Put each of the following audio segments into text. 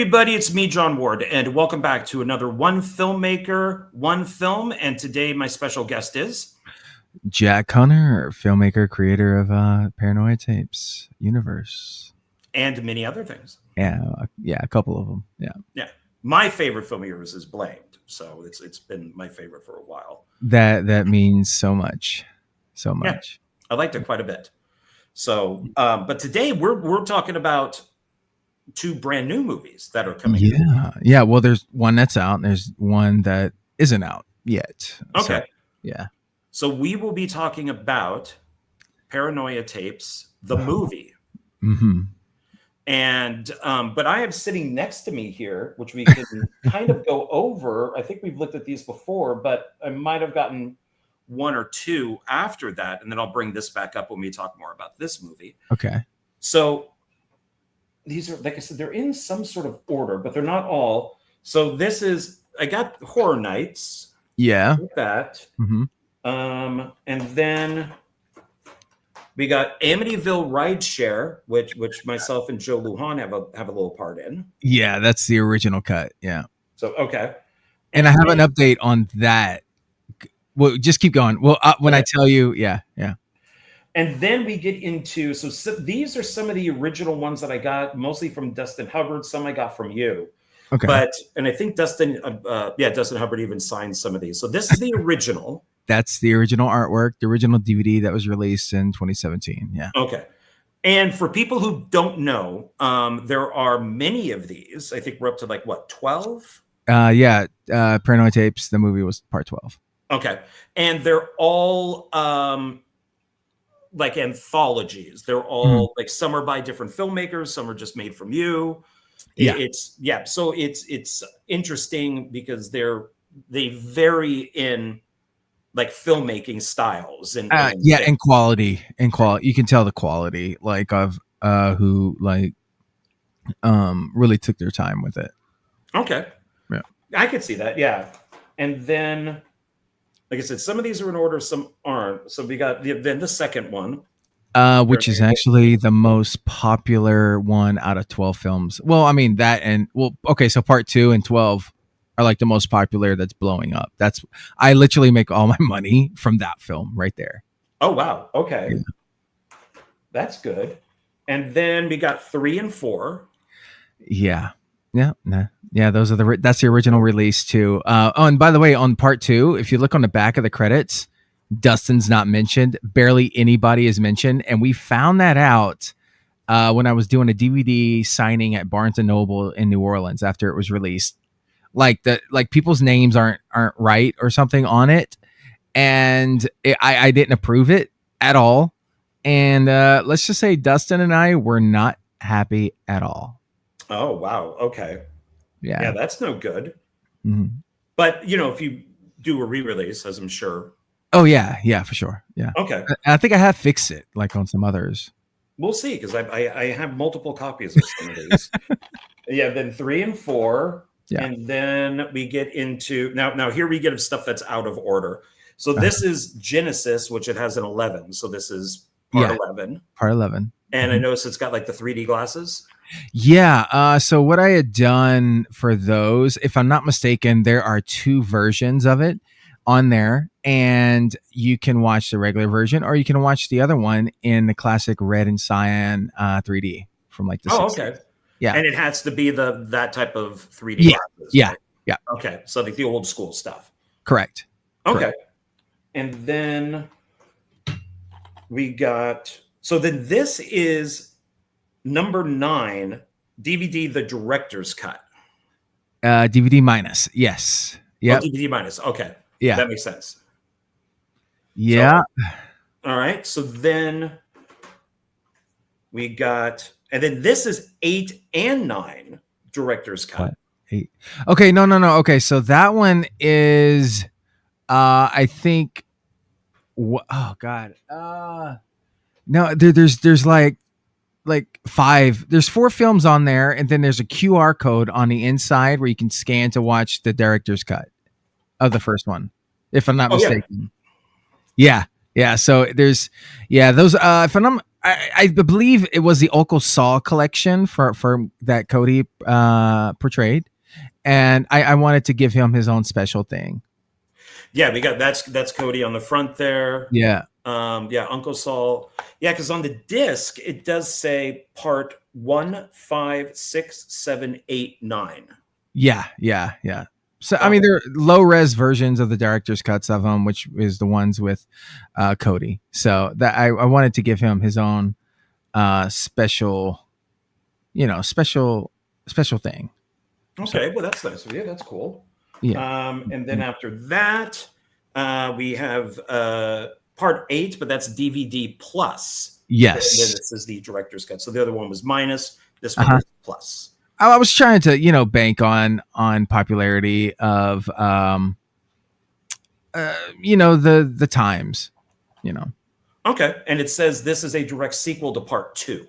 everybody, it's me, John Ward, and welcome back to another One Filmmaker, One Film. And today my special guest is Jack Connor, filmmaker, creator of Paranoia Tapes universe, and many other things. Yeah, a couple of them. Yeah. My favorite film of yours is Blamed, so it's been my favorite for a while. That means so much, so much. Yeah, I liked it quite a bit. So, but today we're talking about two brand new movies that are coming. Yeah. Well, there's one that's out, and there's one that isn't out yet. Okay. So, yeah. So we will be talking about Paranoia Tapes, the movie. Mm-hmm. And but I have sitting next to me here, which we can kind of go over. I think we've looked at these before, but I might have gotten one or two after that, and then I'll bring this back up when we talk more about this movie. Okay. So these are, like I said, they're in some sort of order, but they're not all. So this is, I got Horror Nights. Yeah. With that. Mm-hmm. And then we got Amityville Rideshare, which myself and Joe Lujan have a little part in. Yeah, that's the original cut. Yeah. So okay. And I have an update on that. Well, just keep going. Well, when I tell you, yeah. And then we get into, so these are some of the original ones that I got, mostly from Dustin Hubbard. Some I got from you. Okay. And I think Dustin Hubbard even signed some of these. So this is the original. That's the original artwork, the original DVD that was released in 2017. Yeah. Okay. And for people who don't know, there are many of these. I think we're up to like what, 12? Paranoia Tapes. The movie was part 12. Okay. And they're all like anthologies. They're all like, some are by different filmmakers, some are just made from you. Yeah. So it's interesting because they vary in like filmmaking styles and quality. You can tell the quality like of who like really took their time with it. Okay. Yeah. I could see that. Yeah. And then, like I said, some of these are in order, some aren't. So we got the second one. Which is actually the most popular one out of 12 films. Well, I mean so part 2 and 12 are like the most popular that's blowing up. I literally make all my money from that film right there. Oh, wow. Okay. Yeah. That's good. And then we got 3 and 4. Yeah. Those are that's the original release too. And by the way, on part 2, if you look on the back of the credits, Dustin's not mentioned. Barely anybody is mentioned. And we found that out when I was doing a DVD signing at Barnes & Noble in New Orleans after it was released. Like people's names aren't right or something on it. And I didn't approve it at all. And let's just say Dustin and I were not happy at all. Oh, wow. Okay. Yeah, that's no good. Mm-hmm. But, if you do a re-release, as I'm sure. Oh, yeah, for sure. Yeah. Okay. I think I have fixed it like on some others. We'll see, because I have multiple copies of some of these. Then 3 and 4. Yeah. And then we get into, now here we get stuff that's out of order. So this is Genesis, which it has an 11. So this is part 11. Part 11. And I noticed it's got like the 3D glasses. Yeah. So what I had done for those, if I'm not mistaken, there are 2 versions of it on there, and you can watch the regular version or you can watch the other one in the classic red and cyan 3D from like the 60s. Okay. Yeah. And it has to be that type of 3D glasses. Yeah. Right? Yeah. Okay. So like the old school stuff. Correct. Okay. Correct. And then we got, so then this is number 9, DVD, the director's cut. DVD minus. Yes. Yeah. Oh, DVD minus. Okay. Yeah. That makes sense. Yeah. So, all right. So then we got, and then this is 8 and 9 director's cut. What? 8. Okay. No. Okay. So that one is, I think, oh God. No, there's like 5. There's 4 films on there, and then there's a QR code on the inside where you can scan to watch the director's cut of the first one, if I'm not mistaken. Yeah. So there's, those. If I'm I believe it was the Uncle Saul collection for that Cody portrayed, and I wanted to give him his own special thing. Yeah, we got that's Cody on the front there. Yeah. Yeah, Uncle Saul. Yeah, because on the disc it does say part 1, 5, 6, 7, 8, 9. Yeah. So I Okay. mean, they're low res versions of the director's cuts of them, which is the ones with Cody. So that I wanted to give him his own special, special thing. Okay, So, well that's nice of you. That's cool. yeah. And then after that, we have part 8, but that's DVD plus. Yes. And then this is the director's cut. So the other one was minus. This one Uh-huh. is plus. I was trying to, bank on popularity of, the times, Okay, and it says this is a direct sequel to part 2.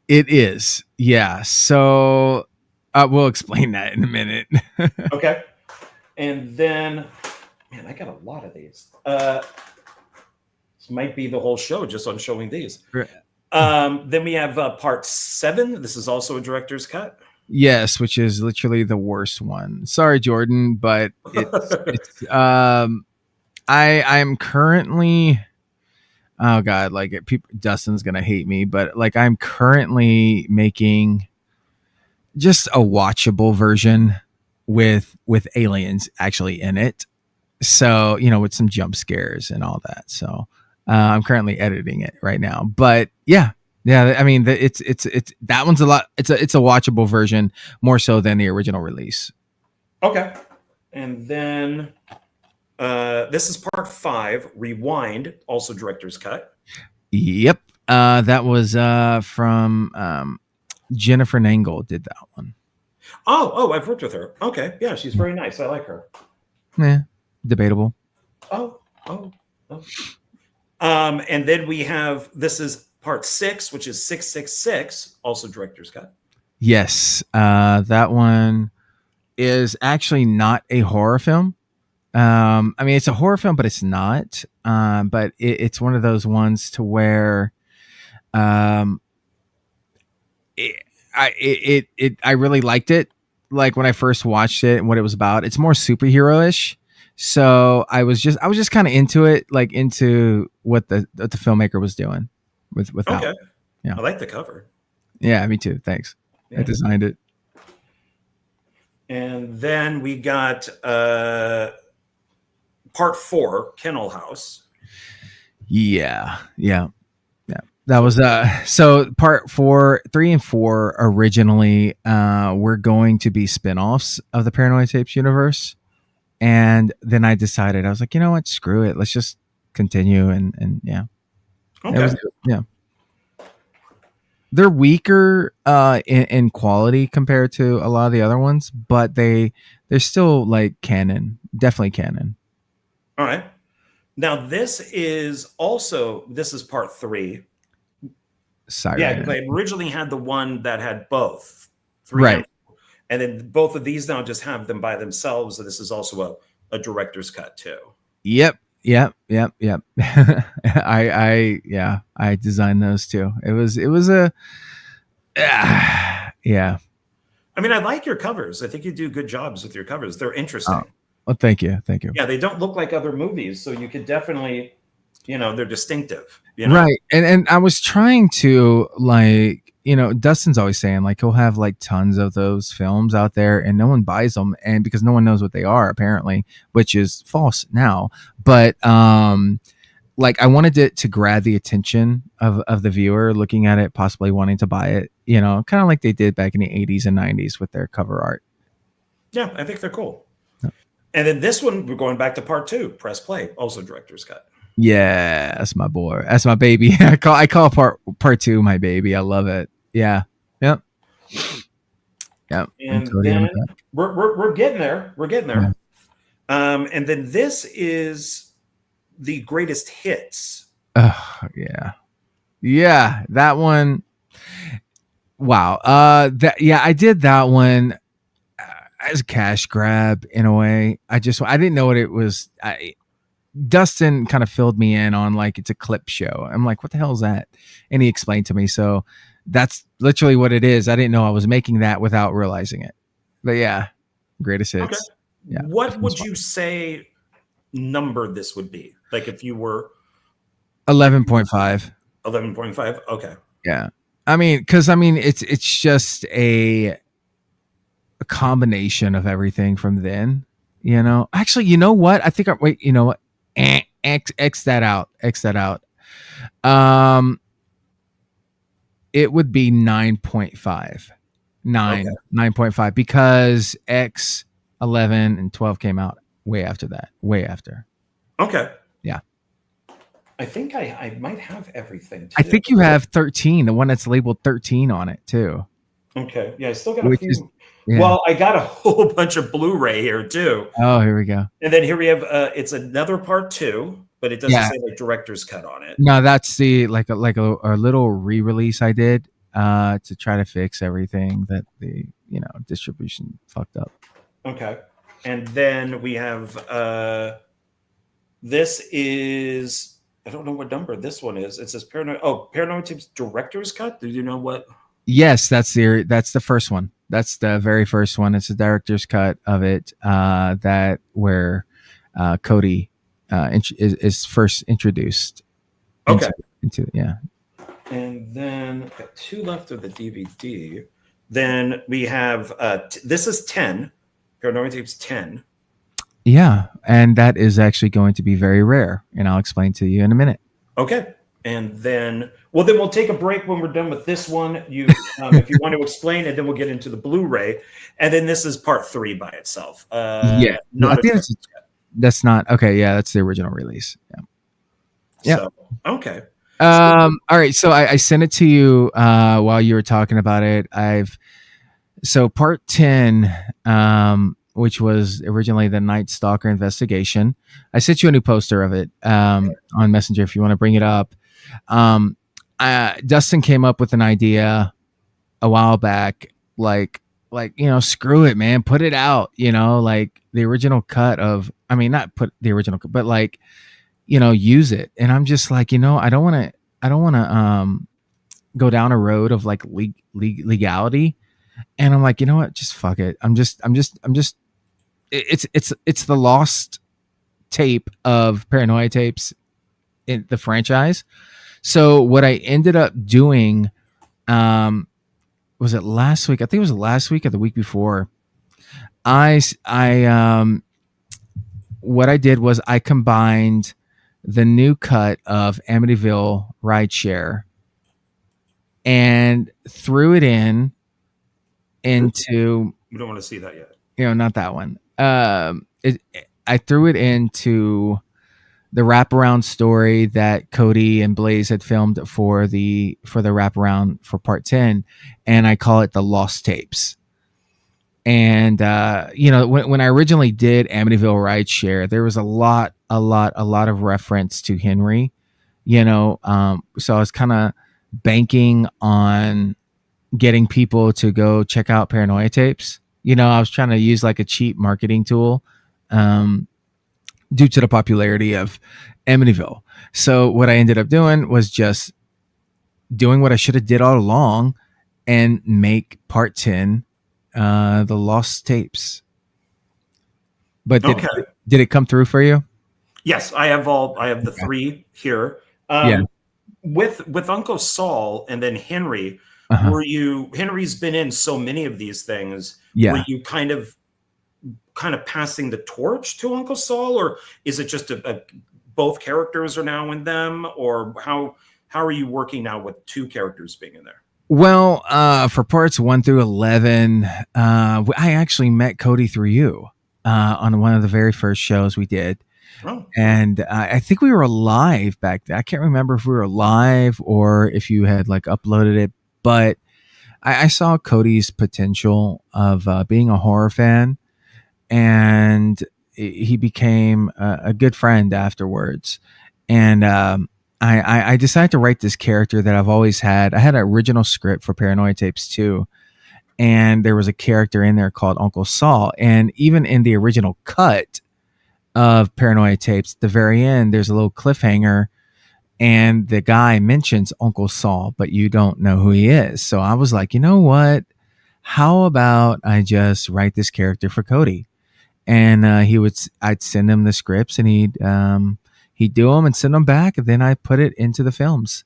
It is, yeah. So we'll explain that in a minute. Okay, and then, man, I got a lot of these. This might be the whole show just on showing these. Then we have part 7. This is also a director's cut. Yes, which is literally the worst one. Sorry, Jordan, but it's I'm currently, oh god, like Dustin's gonna hate me, but like I'm currently making just a watchable version with aliens actually in it. So, with some jump scares and all that. So I'm currently editing it right now. But yeah. I mean, it's that one's a lot. It's a watchable version more so than the original release. Okay, and then this is part 5, Rewind, also director's cut. Yep, that was from Jennifer Nangle did that one. Oh, I've worked with her. Okay, yeah, she's very nice. I like her. Yeah, debatable. Oh. And then we have, this is part 6, which is 666, also director's cut. Yes, that one is actually not a horror film. I mean, it's a horror film, but it's not. But it's one of those ones to where, I really liked it. Like when I first watched it and what it was about, it's more superhero-ish. So I was just kind of into it, like into what the filmmaker was doing with that. Okay. Yeah. I like the cover. Yeah, me too. Thanks. Yeah. I designed it. And then we got part 4, Kennel House. Yeah. That was so part 4, 3, and 4 originally were going to be spin-offs of the Paranoia Tapes universe. And then I decided, I was like, you know what, screw it. Let's just continue and yeah. Okay. Yeah. They're weaker in quality compared to a lot of the other ones, but they're still like canon, definitely canon. All right. Now this is part 3. Siren. Yeah, because I originally had the one that had both. 3 right. And then both of these now just have them by themselves. So this is also a director's cut too. Yep. I designed those too. It was a yeah. I mean, I like your covers. I think you do good jobs with your covers. They're interesting. Well, thank you. Yeah, they don't look like other movies, so you could definitely, they're distinctive. Right. And I was trying to, like, Dustin's always saying like he'll have like tons of those films out there and no one buys them, and because no one knows what they are apparently, which is false now. But like I wanted it to grab the attention of the viewer looking at it, possibly wanting to buy it, kind of like they did back in the 80s and 90s with their cover art. Yeah, I think they're cool. Yep. And then this one, we're going back to part 2, Press Play, also director's cut. Yeah, that's my boy. That's my baby. I call part 2 my baby. I love it. Yeah. Yep. And then we're getting there. We're getting there. Yeah. And then this is the greatest hits. Yeah. That one. Wow. I did that one as a cash grab in a way. I didn't know what it was. Dustin kind of filled me in on like it's a clip show. I'm like, what the hell is that? And he explained to me. So that's literally what it is. I didn't know I was making that without realizing it. But yeah, greatest Okay. hits. Yeah. What would you say number this would be? Like if you were 11.5. 11.5. Okay. Yeah. I mean, because it's just a combination of everything from then. You know, actually, you know what? I think. Wait, you know what? X that out. X that out. It would be 9.5. 9.5 because X 11 and 12 came out way after that. Way after. Okay. Yeah. I think I might have everything. I think you have 13, the one that's labeled 13 on it too. Okay. Yeah, I still got a few. Yeah. Well, I got a whole bunch of Blu-ray here too. Oh, here we go. And then here we have it's another part 2, but it doesn't say like director's cut on it. No, that's the like a little re-release I did to try to fix everything that the distribution fucked up. Okay. And then we have this is, I don't know what number this one is. It says Paranoia. Oh, Paranoia Tubi's director's cut. Do you know what? Yes, that's the first one. That's the very first one. It's the director's cut of it. That where Cody is first introduced. Okay. Into yeah. And then I've got 2 left of the DVD. Then we have this is 10. Paranoia Tubi's 10. Yeah, and that is actually going to be very rare, and I'll explain to you in a minute. Okay. And then, well, then we'll take a break when we're done with this one. You, if you want to explain it, then we'll get into the Blu-ray. And then this is part 3 by itself. Yeah, I think that's not okay. Yeah, that's the original release. Yeah. So, okay. All right. So I sent it to you while you were talking about it. So part 10, which was originally the Night Stalker investigation. I sent you a new poster of it on Messenger if you want to bring it up. Dustin came up with an idea a while back, like screw it, man, put it out. Like the original cut of, I mean, not put the original, but like, use it. And I'm just like, I don't want to go down a road of like legality. And I'm like, you know what? Just fuck it. It's the lost tape of Paranoia tapes in the franchise. So what I ended up doing, was it last week? I think it was last week or the week before. What I did was I combined the new cut of Amityville Rideshare and threw it into. We don't want to see that yet. Not that one. I threw it into the wraparound story that Cody and Blaze had filmed for the wraparound for part 10, and I call it the Lost Tapes. And when I originally did Amityville Rideshare, there was a lot of reference to Henry. So I was kind of banking on getting people to go check out Paranoia tapes. I was trying to use like a cheap marketing tool due to the popularity of Amityville. So what I ended up doing was just doing what I should have did all along and make part 10 the Lost Tapes. But did it come through for you? Yes, I have the 3 here. With Uncle Saul and then Henry, Henry's been in so many of these things. Yeah. Were you kind of passing the torch to Uncle Saul, or is it just both characters are now in them, or how are you working now with 2 characters being in there? Well, for parts 1 through 11, I actually met Cody through you on one of the very first shows we did. Oh. And I think we were live back then. I can't remember if we were live or if you had like uploaded it, but I saw Cody's potential of being a horror fan, and he became a good friend afterwards. And I decided to write this character that I've always had. I had an original script for Paranoia Tapes too, and there was a character in there called Uncle Saul. And even in the original cut, of Paranoia tapes, at the very end, there's a little cliffhanger, and the guy mentions Uncle Saul, but you don't know who he is. So I was like, you know what? How about I just write this character for Cody? And I'd send him the scripts, and he'd do them and send them back, and then I put it into the films.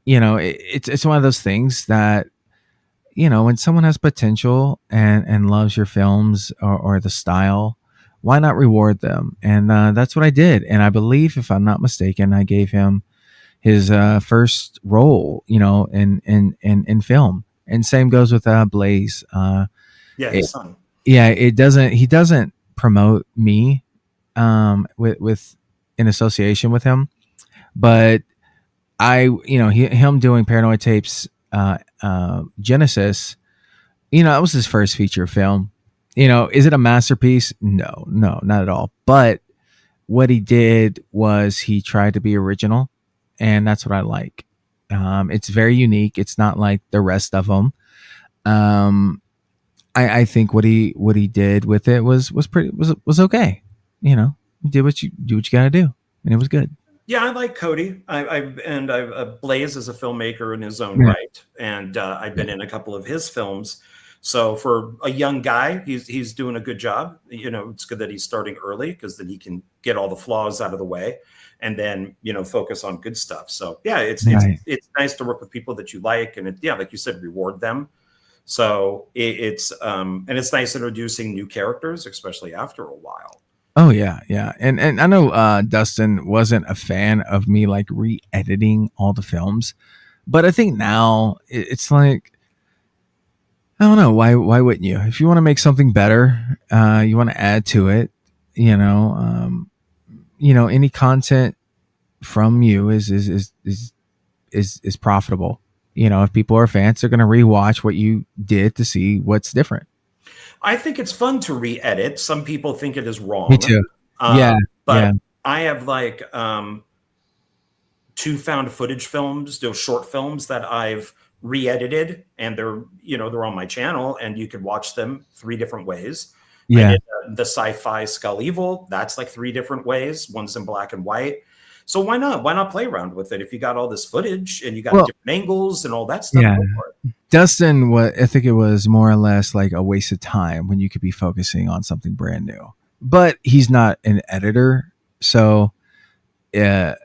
It's one of those things that, when someone has potential and loves your films or the style, why not reward them? And that's what I did. And I believe, if I'm not mistaken, I gave him his first role, in film. And same goes with Blaze. His son. Yeah, he doesn't promote me with in association with him, but him doing Paranoia tapes, Genesis, that was his first feature film. Is it a masterpiece? No, not at all. But what he did was he tried to be original, and that's what I like. It's very unique. It's not like the rest of them. I think what he did with it was okay. He did what you got to do, and it was good. Yeah, I like Cody. Blaze is a filmmaker in his own right, and I've been in a couple of his films. So for a young guy, he's doing a good job. It's good that he's starting early, because then he can get all the flaws out of the way, and then focus on good stuff. So yeah, it's nice to work with people that you like, and like you said, reward them. So it's nice introducing new characters, especially after a while. Oh yeah, yeah, and I know Dustin wasn't a fan of me like re-editing all the films, but I think now it's like, I don't know, why wouldn't you? If you want to make something better, you want to add to it, any content from you is profitable. If people are fans, they're going to rewatch what you did to see what's different. I think it's fun to re-edit. Some people think it is wrong. Me too. But I have like 2 found footage films, those short films that I've re-edited, and they're on my channel, and you could watch them 3 different ways. Yeah. I did the sci-fi Skull Evil. That's like 3 different ways. One's in black and white. So why not? Why not play around with it? If you got all this footage and you got different angles and all that stuff. Yeah. Dustin, I think it was more or less like a waste of time when you could be focusing on something brand new. But he's not an editor, so I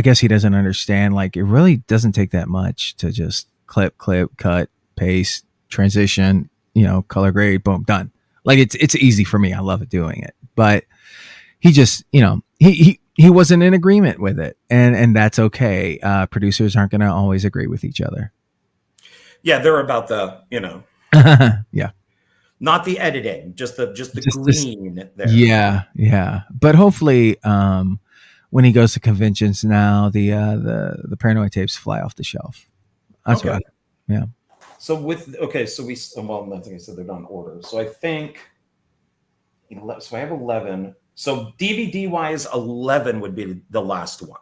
guess he doesn't understand. Like, it really doesn't take that much to just clip, cut, paste, transition, color grade, boom, done. Like, it's easy for me. I love it doing it. But he just, he wasn't in agreement with it, and that's okay. Producers aren't going to always agree with each other. Yeah, they're about the, yeah, not the editing, just the green there. Yeah. But hopefully, when he goes to conventions now, the Paranoia tapes fly off the shelf. That's right. Yeah. So I think I said they're not in order. So I think, so I have 11. So DVD wise, 11 would be the last one.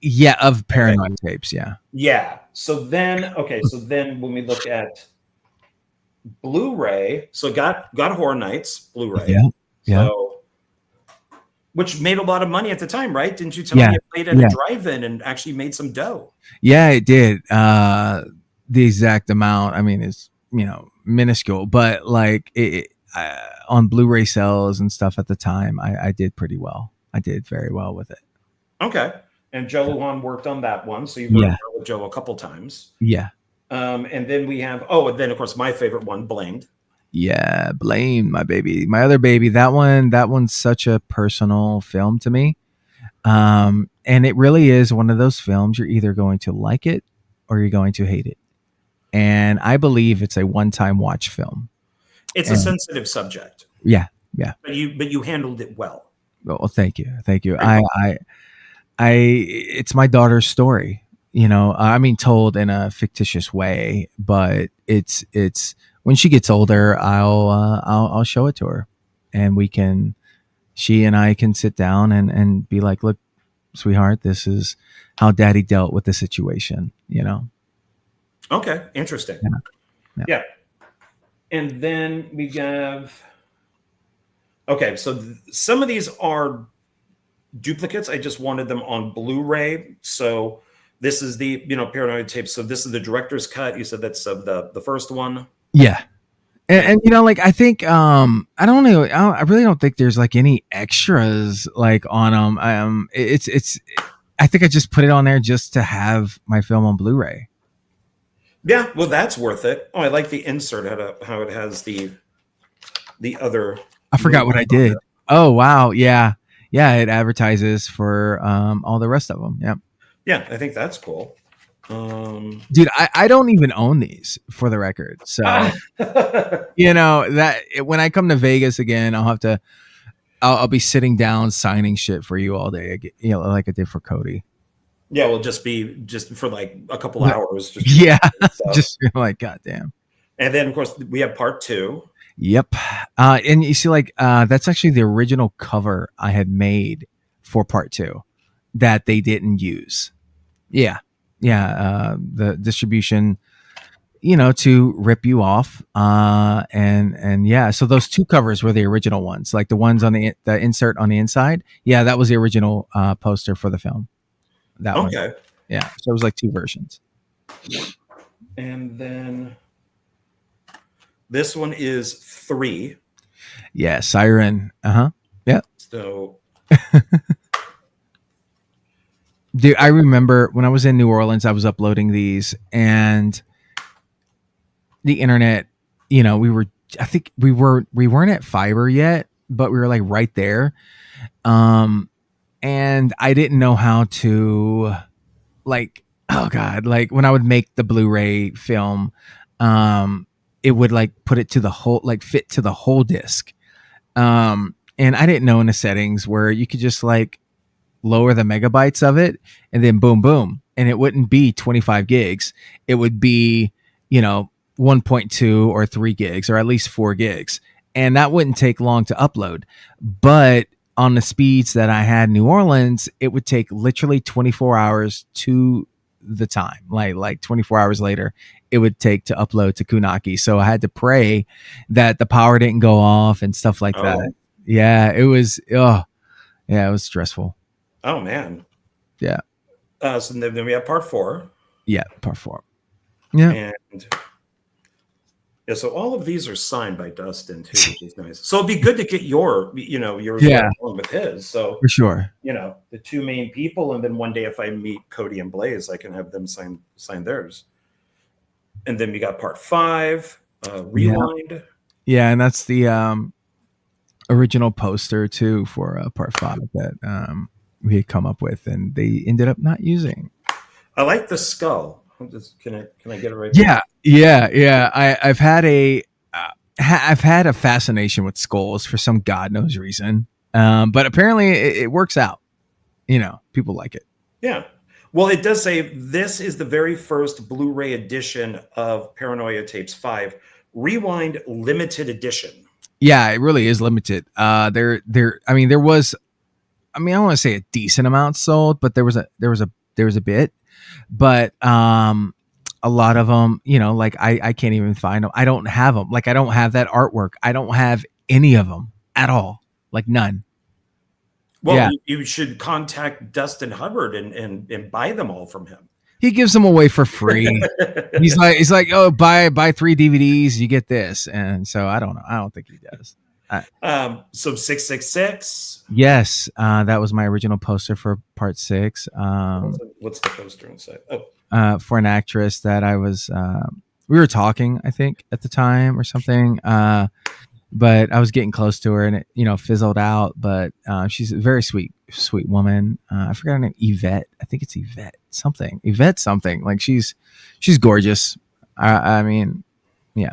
Yeah, of Paranoia tapes. Yeah. Yeah. So then when we look at Blu-ray, so got Horror Nights Blu-ray. Yeah. So, which made a lot of money at the time, right? Didn't you tell me it played at a drive-in and actually made some dough? Yeah, it did. The exact amount, I mean, is minuscule, but like on Blu-ray sales and stuff at the time, I did pretty well. I did very well with it. Okay. And Joe Lujan worked on that one, so you've worked with Joe a couple times. Yeah. And then we have and then of course my favorite one, Blamed. Yeah, Blamed, my baby, my other baby. That one's such a personal film to me, and it really is one of those films you're either going to like it or you're going to hate it. And I believe it's a one-time watch film. It's a sensitive subject. Yeah. But you handled it well. Well, thank you. It's my daughter's story, I mean, told in a fictitious way, but it's when she gets older, I'll show it to her, and she and I can sit down and be like, look, sweetheart, this is how daddy dealt with the situation, Okay. Interesting. Yeah. And then we have, Okay, so some of these are duplicates. I just wanted them on Blu-ray. So this is the Paranoia tape. So this is the director's cut. You said that's the first one. Yeah. And like I think I don't know, I really don't think there's like any extras like on them. It's I think I just put it on there just to have my film on Blu-ray. Yeah, well, that's worth it. Oh, I like the insert how it has the other. I forgot what I did. Oh wow, yeah, it advertises for all the rest of them. Yeah, yeah, I think that's cool. Dude, I don't even own these, for the record. So that when I come to Vegas again, I'll be sitting down signing shit for you all day. Like I did for Cody. Yeah, we'll just for like a couple hours. Just like goddamn. And then of course we have part 2. Yep. And you see, like that's actually the original cover I had made for part 2 that they didn't use. Yeah. The distribution, to rip you off. And yeah, so those 2 covers were the original ones, like the ones on the insert on the inside. Yeah, that was the original poster for the film. That one. Okay. Yeah. So it was like 2 versions. And then this one is 3. Yeah, Siren. Yeah. So dude, I remember when I was in New Orleans, I was uploading these, and the internet, I think we weren't at fiber yet, but we were like right there. And I didn't know how to, like, oh God, like when I would make the Blu-ray film, it would like put it to the whole, like fit to the whole disc. And I didn't know in the settings where you could just like lower the megabytes of it and then boom. And it wouldn't be 25 gigs. It would be, 1.2 or 3 gigs, or at least 4 gigs. And that wouldn't take long to upload. But on the speeds that I had in New Orleans, it would take literally 24 hours to the time. Like 24 hours later, it would take to upload to Kunaki. So I had to pray that the power didn't go off and stuff like that. Yeah, it was, it was stressful. Oh, man. Yeah. So then we have part 4. Yeah, part 4. Yeah. And yeah, so all of these are signed by Dustin too, which is nice. So it'd be good to get yours along with his. So for sure, the 2 main people, and then one day if I meet Cody and Blaze, I can have them sign theirs. And then we got part 5, Rewind. Yeah, and that's the original poster too for part 5 that we had come up with, and they ended up not using. I like the skull. Can I get it right? Yeah. I've had a fascination with skulls for some God knows reason, but apparently it works out. People like it. Yeah. Well, it does say this is the very first Blu-ray edition of Paranoia Tapes 5 Rewind Limited Edition. Yeah, it really is limited. There was, I don't want to say a decent amount sold, but there was a bit. But a lot of them, like I can't even find them. I don't have them. Like I don't have that artwork. I don't have any of them at all. Like none. Well, you should contact Dustin Hubbard and buy them all from him. He gives them away for free. he's like, oh, buy 3 DVDs, you get this. And so I don't know. I don't think he does. So 666. Yes, that was my original poster for part 6. What's the poster inside? For an actress that I was, we were talking, I think, at the time or something. But I was getting close to her, and it, fizzled out. But she's a very sweet woman. I forgot her name. Yvette. I think it's Yvette something. Yvette something. Like she's gorgeous. I mean, yeah.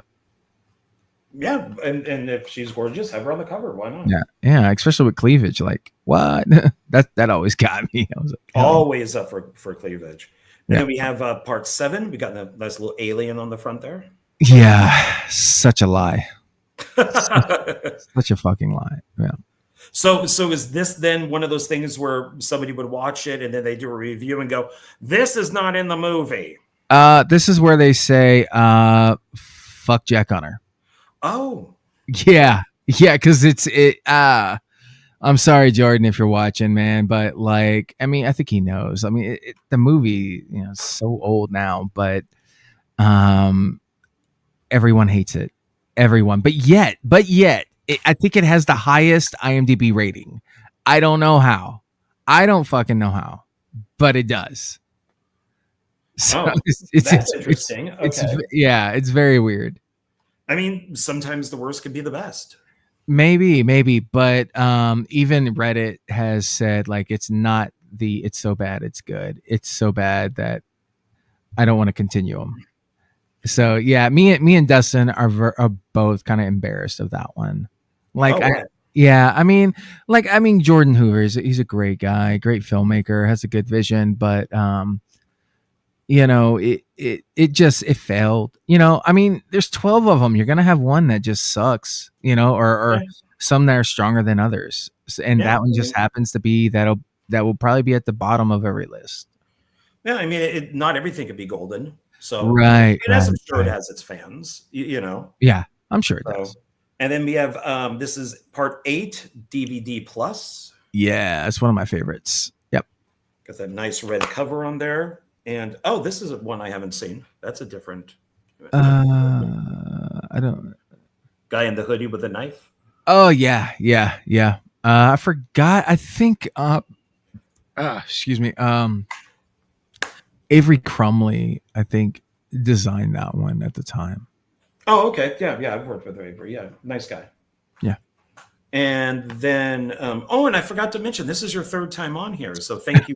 Yeah, and if she's gorgeous, have her on the cover. Why not? Yeah, especially with cleavage. Like what? that always got me. I was like, always up for cleavage. And then we have part 7. We got a nice little alien on the front there. Yeah, such a lie. Such a fucking lie. Yeah. So is this then one of those things where somebody would watch it and then they do a review and go, "This is not in the movie"? This is where they say, "Fuck Jack Hunter." Oh. Yeah. Yeah, because I'm sorry, Jordan, if you're watching, man, but like, I mean, I think he knows. I mean, the movie, you know, is so old now, but um, everyone hates it. Everyone, but yet, I think it has the highest IMDb rating. I don't know how. I don't fucking know how, but it does. So Oh, it's that's it's interesting. it's Okay. yeah, it's very weird. I mean, sometimes the worst could be the best. Maybe, but even Reddit has said like it's not it's so bad it's good. It's so bad that I don't want to continue them. So yeah, me and Dustin are both kind of embarrassed of that one. Like Oh, wow. yeah, I mean Jordan Hoover he's a great guy, great filmmaker, has a good vision, but you know, it failed. You know, I mean, there's 12 of them. You're gonna have one that just sucks, you know, or Yeah. some that are stronger than others, and Yeah. that one just happens to be that will probably be at the bottom of every list. Yeah. I mean, not everything could be golden. So Right, it has, right, I'm sure it right. has its fans, you know. Yeah, I'm sure it does. So, and then we have this is part 8 DVD plus. Yeah, it's one of my favorites. Yep. Got that nice red cover on there. And oh, this is one I haven't seen. That's a different I don't. guy in the hoodie with a knife. Oh yeah. I forgot. I think. Excuse me. Avery Crumley, I think, designed that one at the time. Oh, okay. Yeah. I've worked with Avery. Yeah, nice guy. Yeah. And then, oh, and I forgot to mention, this is your third time on here, so thank you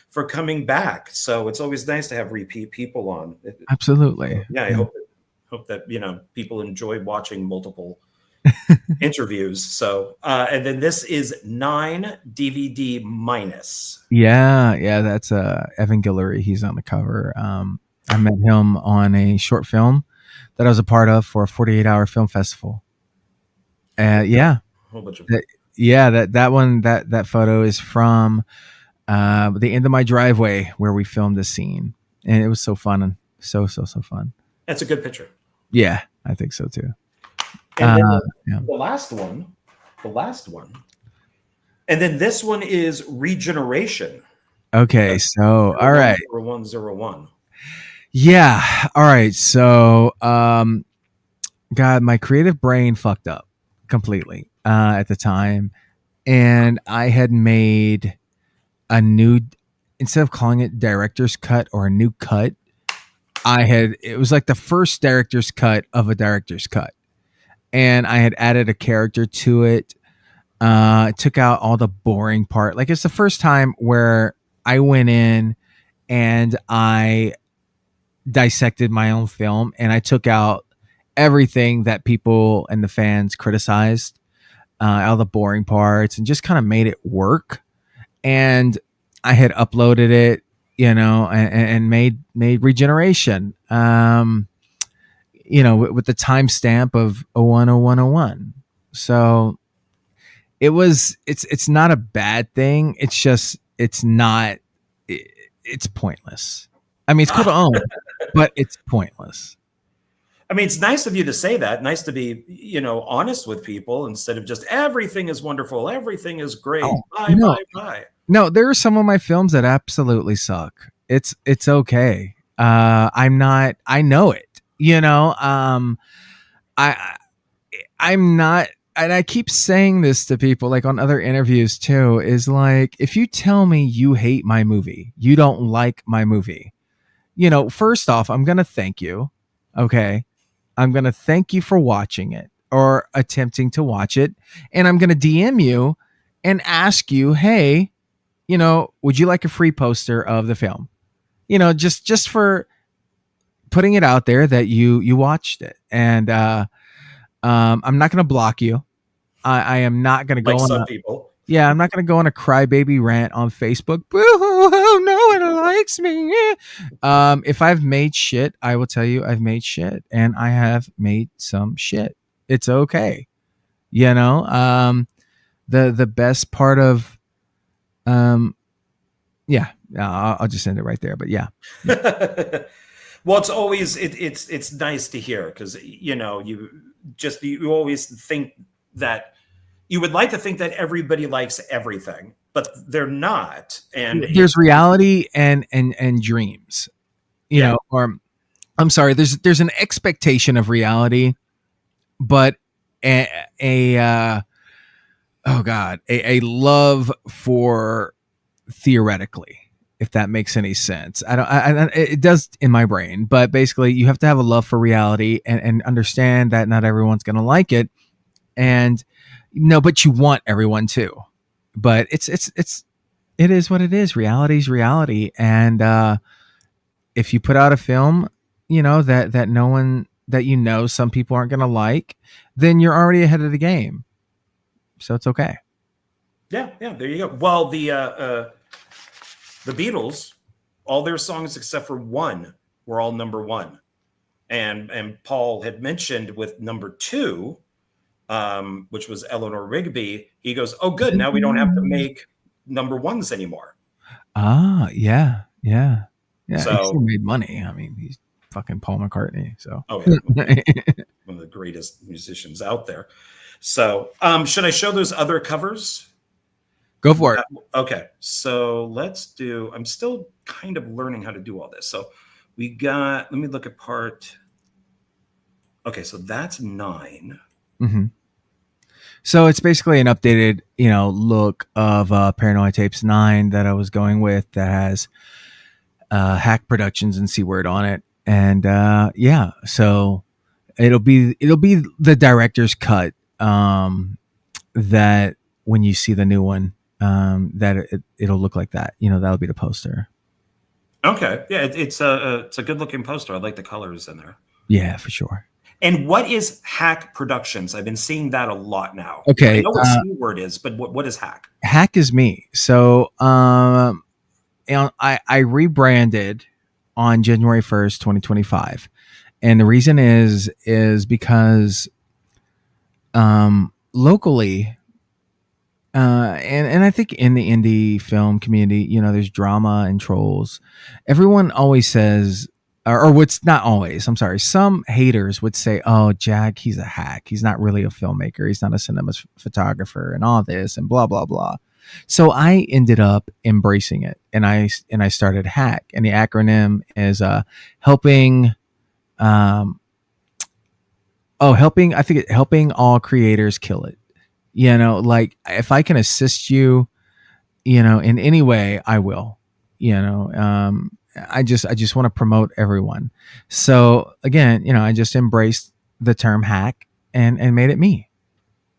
for coming back. So it's always nice to have repeat people on. Absolutely. Yeah, I Yeah. hope that people enjoy watching multiple interviews. So, and then this is 9 DVD minus. Yeah, that's Evan Guillory. He's on the cover. I met him on a short film that I was a part of for a 48-hour film festival. Yeah, A whole bunch of yeah. That one that photo is from the end of my driveway where we filmed the scene, and it was so fun, so fun. That's a good picture. Yeah, I think so too. And then Yeah. the last one, and then this one is regeneration. Okay, so all right. 0101. Yeah. All right. So God, my creative brain fucked up completely at the time. And I had made a new instead of calling it director's cut or a new cut, it was like the first director's cut of a director's cut. And I had added a character to it. Took out all the boring part. Like it's the first time where I went in and I dissected my own film and I took out everything that people and the fans criticized, all the boring parts, and just kind of made it work. And I had uploaded it, you know, and made regeneration, you know, with the timestamp of 010101. So it's not a bad thing. It's just it's pointless. I mean, it's cool to own, but it's pointless. I mean, it's nice of you to say that. Nice to be, honest with people instead of just everything is wonderful, everything is great. Oh, Bye, no, bye, bye. no, there are some of my films that absolutely suck. It's okay. I know it. You know, I I'm not, and I keep saying this to people like on other interviews too, is like, if you tell me you hate my movie, you don't like my movie, you know, first off, I'm going to thank you. Okay. I'm going to thank you for watching it or attempting to watch it. And I'm going to DM you and ask you, hey, you know, would you like a free poster of the film? You know, just for putting it out there that you watched it. And I'm not going to block you. I am not going to Like go on some a, people. yeah, I'm not going to go on a crybaby rant on Facebook. Boo-hoo, no one likes me. If I've made shit, I will tell you I've made shit, and I have made some shit. It's okay, you know. The best part of, yeah, I'll just end it right there. But yeah, Well, it's always it's nice to hear because you always think that you would like to think that everybody likes everything, but they're not. And there's reality and dreams, you know, or I'm sorry, there's an expectation of reality, but a oh god, a love for theoretically, if that makes any sense. It does in my brain, but basically you have to have a love for reality and understand that not everyone's going to like it. And no, but you want everyone to, but it is what it is. Reality is reality. And, if you put out a film, you know, that no one, that, you know, some people aren't going to like, then you're already ahead of the game. So it's okay. Yeah. There you go. Well, the Beatles, all their songs except for one were all number one. And Paul had mentioned with number two, which was Eleanor Rigby, he goes, "Oh, good. Now we don't have to make number ones anymore." Ah, yeah. So, he still made money. I mean, he's fucking Paul McCartney. So, oh yeah, one of the greatest musicians out there. So, should I show those other covers? Go for it. Okay, so let's do. I'm still kind of learning how to do all this. So we got. Let me look at part. Okay, so that's 9. Mm-hmm. So it's basically an updated, you know, look of Paranoia Tapes 9 that I was going with, that has Hack Productions and C-Word on it. And yeah, so it'll be the director's cut, that when you see the new one, that it'll look like that. You know, that'll be the poster. Okay, yeah, it's a good looking poster. I like the colors in there. Yeah, for sure. And what is Hack Productions? I've been seeing that a lot now. Okay, I know what C-Word is, but what is Hack? Hack is me. So you know, I rebranded on January 1st, 2025. And the reason is because locally, and I think in the indie film community, you know, there's drama and trolls. Everyone always says, or what's not always, I'm sorry, some haters would say, "Oh, Jack, he's a hack. He's not really a filmmaker. He's not a cinema photographer and all this and blah, blah, blah." So I ended up embracing it, and I started Hack, and the acronym is helping. Helping all creators kill it. You know, like, if I can assist you, you know, in any way, I will. You know, I just want to promote everyone. So again, you know, I just embraced the term hack and made it me.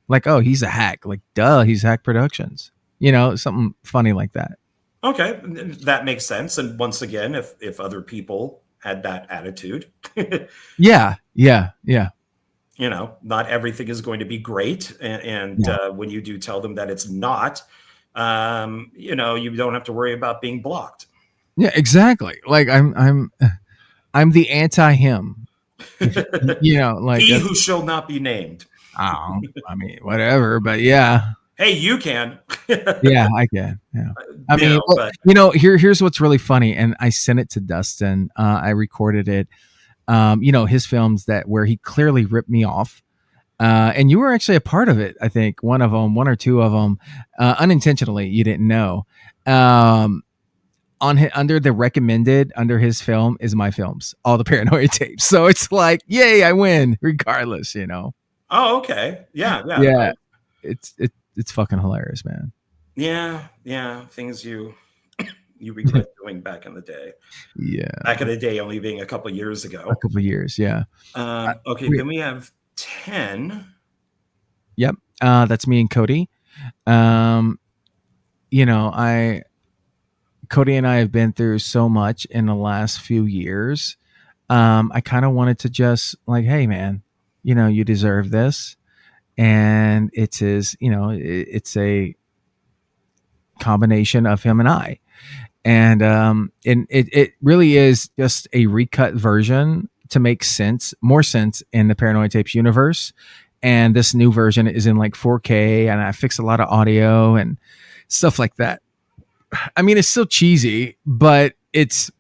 Like, oh, he's a hack. Like, duh, he's Hack Productions. You know, something funny like that. Okay, that makes sense. And once again, if other people had that attitude, yeah. You know, not everything is going to be great. And when you do tell them that it's not, you know, you don't have to worry about being blocked. Yeah, exactly. Like, I'm the anti him. You know, like, he who shall not be named. I mean, whatever, but yeah. Hey, you can. Yeah, I can. Yeah. I mean, you know, here's what's really funny. And I sent it to Dustin. I recorded it. You know, his films where he clearly ripped me off. And you were actually a part of it. I think one or two of them, unintentionally, you didn't know. Under the recommended under his film is my films, all the Paranoia tapes. So it's like, yay, I win regardless, you know? Oh, okay. Yeah. It's fucking hilarious, man. Yeah. Things you regret doing back in the day. Yeah. Back in the day, only being a couple of years ago. A couple of years, yeah. Okay, then we have 10. Yep. That's me and Cody. You know, Cody and I have been through so much in the last few years. I kind of wanted to just like, hey man, you know, you deserve this. And it's a combination of him and I. And it really is just a recut version to make more sense in the Paranoia Tapes universe. And this new version is in like 4K, and I fixed a lot of audio and stuff like that. I mean, it's still cheesy, but it's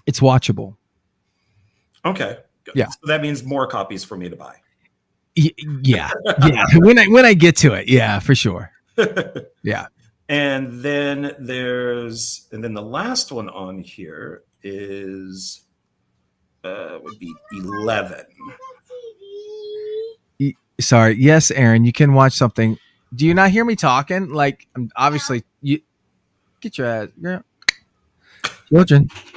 watchable. Okay. Yeah. So that means more copies for me to buy. Yeah. When I get to it, yeah, for sure. Yeah. And then the last one on here is would be 11. Sorry. Yes, Aaron, you can watch something. Do you not hear me talking? Like, obviously, you get your ass. Yeah.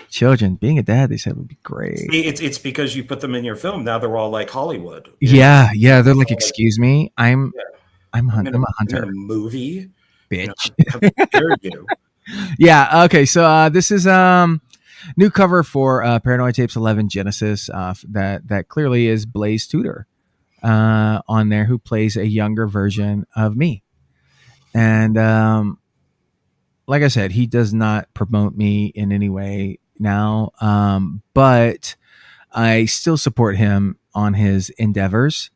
Children. Being a dad, they said would be great. See, it's because you put them in your film. Now they're all like Hollywood. Yeah. They're like, excuse me, I'm a hunter. I'm in a movie, Bitch. How dare you? Yeah. Okay. So this is new cover for Paranoia Tapes 11 Genesis. That clearly is Blaze Tudor on there, who plays a younger version of me. And like I said, he does not promote me in any way now, but I still support him on his endeavors.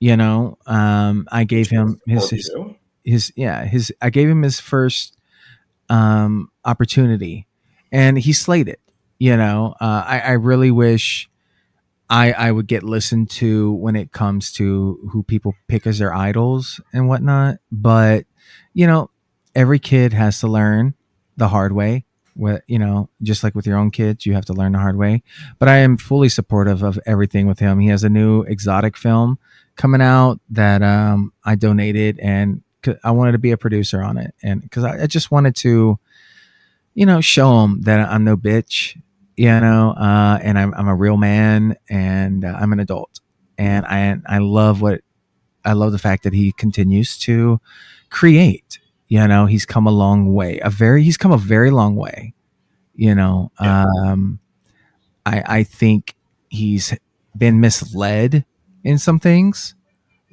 I gave him I gave him his first opportunity, and he slayed it. I really wish I would get listened to when it comes to who people pick as their idols and whatnot. But, every kid has to learn the hard way. Just like with your own kids, you have to learn the hard way. But I am fully supportive of everything with him. He has a new exotic film coming out that I donated, and I wanted to be a producer on it. And because I just wanted to, show him that I'm no bitch, and I'm a real man, and I'm an adult, and I love the fact that he continues to create. He's come a long way. He's come a very long way. I think he's been misled in some things,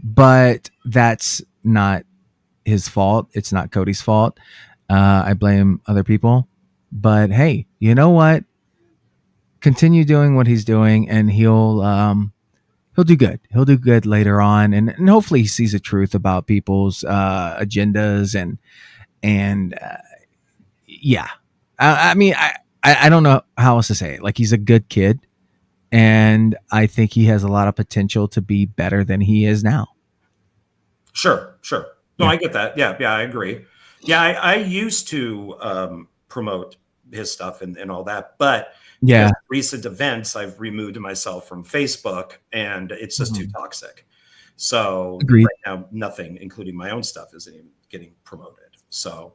but that's not his fault. It's not Cody's fault. I blame other people. But hey, you know what? Continue doing what he's doing, and he'll do good. He'll do good later on, and hopefully he sees the truth about people's agendas and yeah. I mean, I don't know how else to say it. Like, he's a good kid, and I think he has a lot of potential to be better than he is now. Sure. No, I get that. Yeah, I agree. Yeah, I used to promote his stuff and all that, but because of recent events, I've removed myself from Facebook, and it's just too toxic. So Agreed. Right now, nothing, including my own stuff, isn't even getting promoted. So,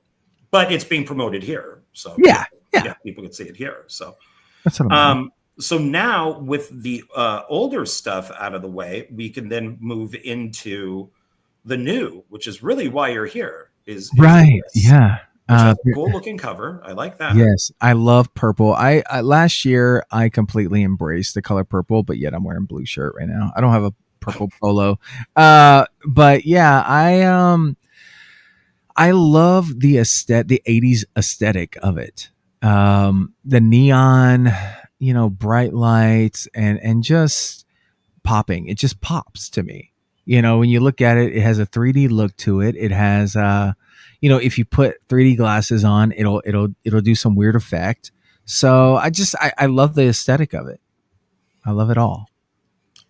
but it's being promoted here. So yeah, people can see it here. So that's what I mean. So now, with the older stuff out of the way, we can then move into the new, which is really why you're here. Is right? This, yeah. Cool looking cover. I like that. Yes, I love purple. I last year I completely embraced the color purple, but yet I'm wearing blue shirt right now. I don't have a purple polo. But yeah, I love the 80s aesthetic of it. The neon, bright lights and just popping. It just pops to me. When you look at it, it has a 3D look to it. It has if you put 3D glasses on, it'll do some weird effect. So I love the aesthetic of it. I love it all.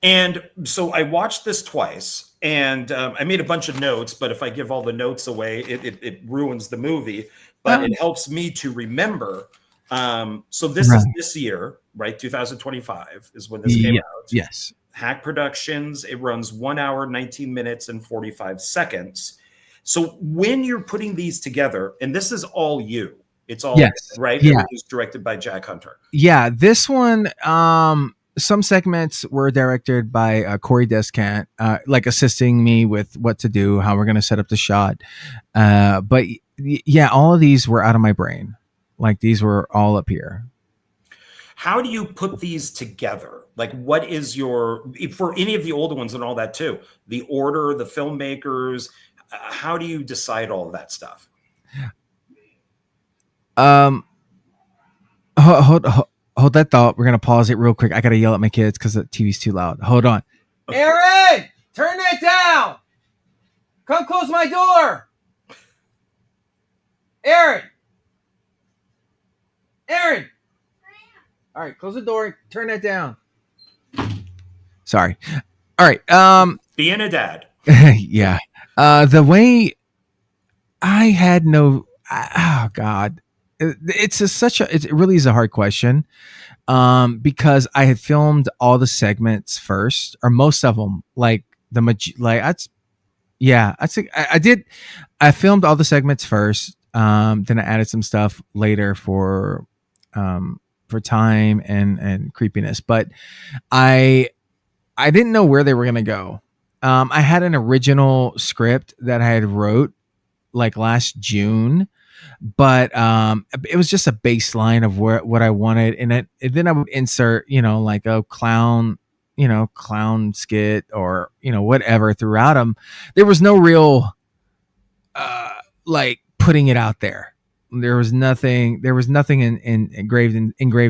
And so I watched this twice, and I made a bunch of notes, but if I give all the notes away, it ruins the movie. But it helps me to remember. So this is this year, right? 2025 is when this came out. Yes. Hack Productions. It runs 1 hour, 19 minutes, and 45 seconds. So when you're putting these together, and this is all you, it's all right. Yeah. It was directed by Jack Hunter. Yeah. This one, some segments were directed by Corey Descant, like assisting me with what to do, how we're going to set up the shot. But yeah, all of these were out of my brain. Like, these were all up here. How do you put these together? Like, what is for any of the older ones and all that too, the order, the filmmakers, how do you decide all of that stuff? Hold that thought. We're going to pause it real quick. I got to yell at my kids because the TV's too loud. Hold on. Okay. Aaron, turn that down. Come close my door. Aaron. All right, close the door. Turn that down. Sorry. All right. Being a dad. Yeah. The way I had no, oh God, it's it really is a hard question. Because I had filmed all the segments first, or most of them, like yeah, I did. I filmed all the segments first. Then I added some stuff later for time and creepiness. But I I didn't know where they were gonna go. I had an original script that I had wrote like last June, but it was just a baseline of what I wanted, and then I would insert, like a clown, clown skit, or whatever throughout them. There was no real uh like putting it out there. There was nothing engraved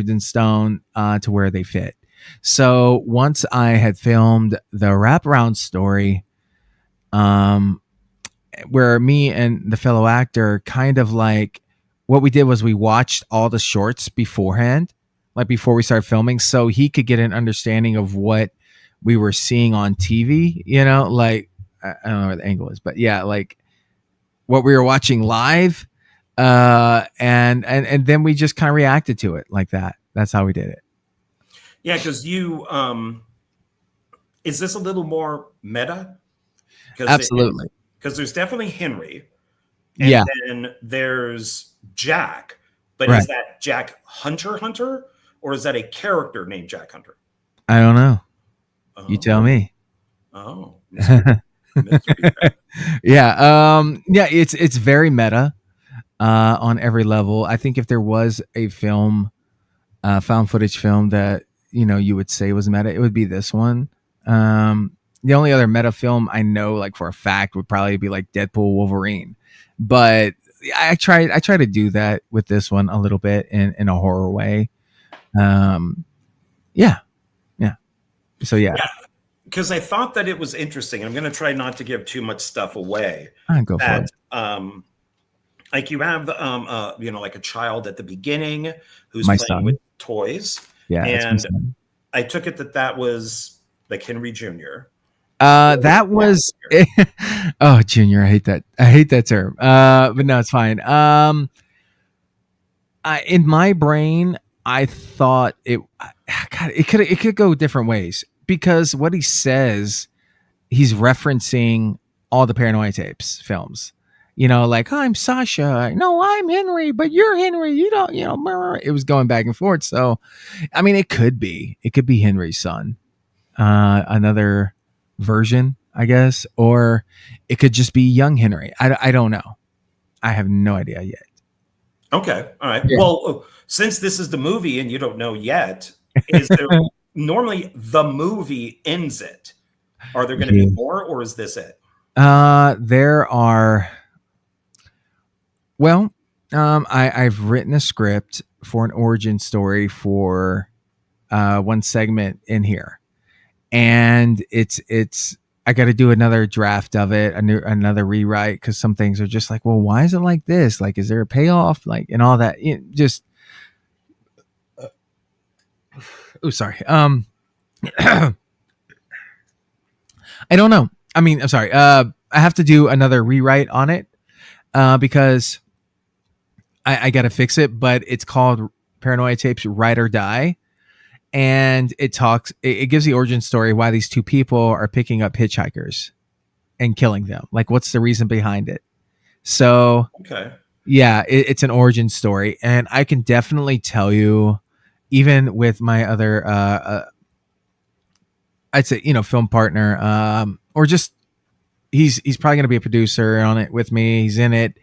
in stone to where they fit. So once I had filmed the wraparound story, um where me and the fellow actor kind of like, what we did was we watched all the shorts beforehand, like before we started filming, so he could get an understanding of what we were seeing on TV, like I don't know where the angle is, but yeah, like what we were watching live. And then we just kind of reacted to it like that. That's how we did it. Yeah, because is this a little more meta? Absolutely. Because there's definitely Henry, and Yeah. then there's Jack. But Right. is that Jack Hunter, or is that a character named Jack Hunter? I don't know. Oh. You tell me. Oh. Mystery. Yeah. It's very meta on every level. I think if there was a film, found footage film that you would say was meta, it would be this one. The only other meta film I know, like for a fact, would probably be like Deadpool Wolverine. But I try to do that with this one a little bit in a horror way. Yeah. So yeah. Because I thought that it was interesting. I'm going to try not to give too much stuff away. I go for it. Like you have, like a child at the beginning who's My playing son. with toys. Yeah. And I took it that was like Henry Jr. That was oh, Junior. I hate that term. But no, it's fine. In my brain, I thought God, it could go different ways, because what he says, he's referencing all the Paranoia tapes films. Like, I'm Sasha. No, I'm Henry, but you're Henry. You don't, it was going back and forth. So, I mean, it could be Henry's son, another version, I guess, or it could just be young Henry. I don't know. I have no idea yet. Okay. All right. Yeah. Well, since this is the movie and you don't know yet, is there normally the movie ends it? Are there going to be more, or is this it? There are. Well, I've written a script for an origin story for one segment in here, and it's I got to do another draft of it, another rewrite, because some things are just like, well, why is it like this? Like, is there a payoff? Like, and all that. Just oh, sorry. I don't know. I mean, I'm sorry. I have to do another rewrite on it because I got to fix it. But it's called Paranoia Tapes Ride or Die. And it gives the origin story why these two people are picking up hitchhikers and killing them. Like, what's the reason behind it? So, okay. Yeah, it's an origin story. And I can definitely tell you, even with my other, I'd say, film partner, or just, he's probably going to be a producer on it with me. He's in it.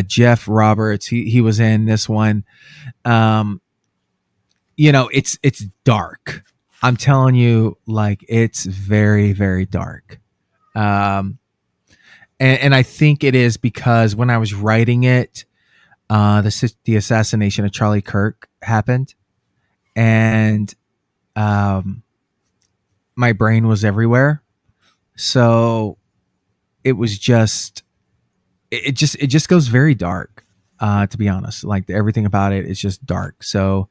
Jeff Roberts, he was in this one. It's dark. I'm telling you, like, it's very, very dark. And I think it is because when I was writing it, the assassination of Charlie Kirk happened, and my brain was everywhere. So it was just, it just goes very dark. To be honest, like everything about it is just dark. So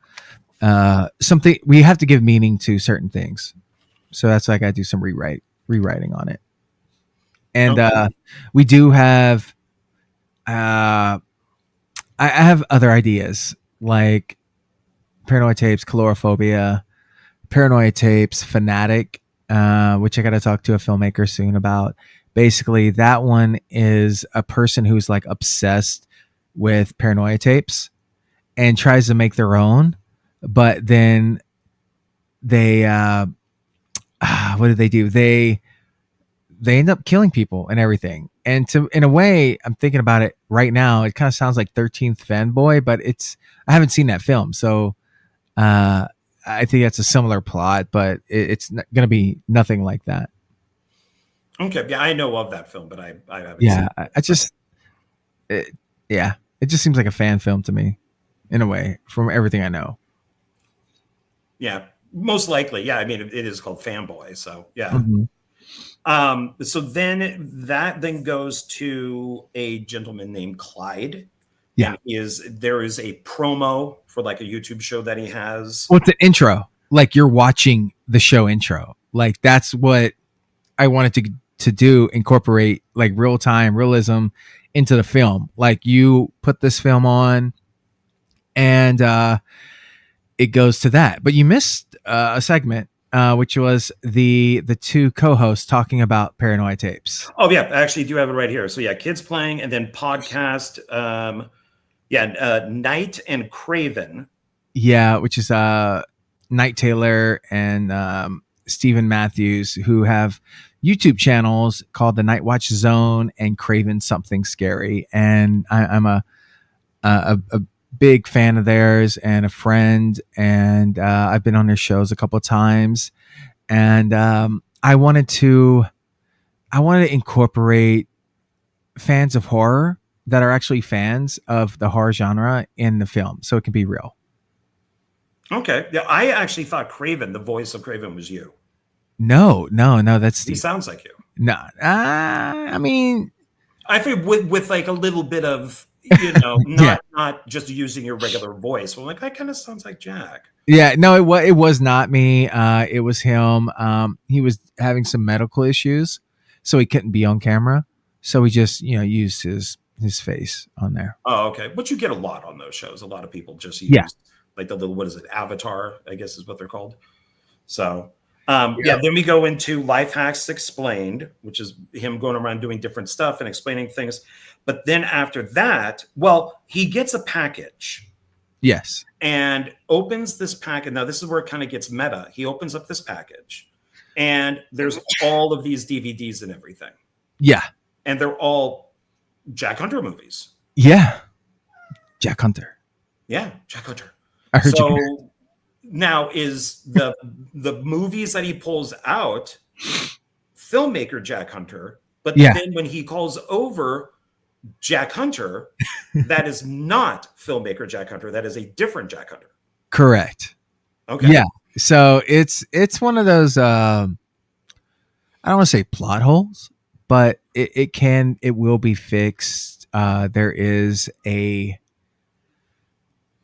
something we have to give meaning to certain things. So that's why I got to do some rewrite. rewriting on it. And Okay. we do have I have other ideas like Paranoia Tapes, Calorophobia, Paranoia Tapes, Fanatic, which I got to talk to a filmmaker soon about. Basically, that one is a person who's like obsessed with Paranoia Tapes and tries to make their own, but then they what did they do? They end up killing people and everything. And to in a way, I'm thinking about it right now. It kind of sounds like 13th Fanboy, but I haven't seen that film, so I think that's a similar plot, but it's going to be nothing like that. Okay. Yeah, I know of that film, but I haven't seen Yeah, it. I just yeah, it just seems like a fan film to me, in a way, from everything I know. Yeah, most likely. Yeah, I mean, it is called Fanboy, so yeah. Mhm. So then that then goes to a gentleman named Clyde, Yeah. and there is a promo for like a YouTube show that he has. Well, it's an intro. Like you're watching the show intro. Like that's what I wanted to do, incorporate like real time realism into the film. Like you put this film on and it goes to that. But you missed a segment, which was the two co-hosts talking about Paranoia Tapes. Oh yeah, I actually do have it right here. So yeah, kids playing, and then podcast. Knight and Craven. Yeah, which is Knight Taylor and Stephen Matthews, who have YouTube channels called the Night Watch Zone and Craven Something Scary. And I'm a big fan of theirs and a friend, and I've been on their shows a couple of times. And I wanted to incorporate fans of horror that are actually fans of the horror genre in the film, so it can be real. Okay. Yeah, I actually thought Craven, the voice of Craven, was you. No, that's He Steve. sounds like you. No, I mean, I think with like a little bit of not just using your regular voice. Well, like that kind of sounds like Jack. Yeah, no, it was not me. It was him. He was having some medical issues, so he couldn't be on camera. So we just used his face on there. Oh, okay. But you get a lot on those shows. A lot of people just Yeah. use like the little, what is it, Avatar, I guess is what they're called. So Yeah. then we go into Life Hacks Explained, which is him going around doing different stuff and explaining things. But then after that, well, he gets a package. Yes. And opens this package. Now, this is where it kind of gets meta. He opens up this package, and there's all of these DVDs and everything. Yeah. And they're all Jack Hunter movies. Yeah. Jack Hunter. Yeah, Jack Hunter. I heard so you. Now is the movies that he pulls out filmmaker Jack Hunter, but then when he calls over Jack Hunter, that is not filmmaker Jack Hunter. That is a different Jack Hunter. Correct. Okay. Yeah. So it's one of those I don't want to say plot holes, but it will be fixed. There is a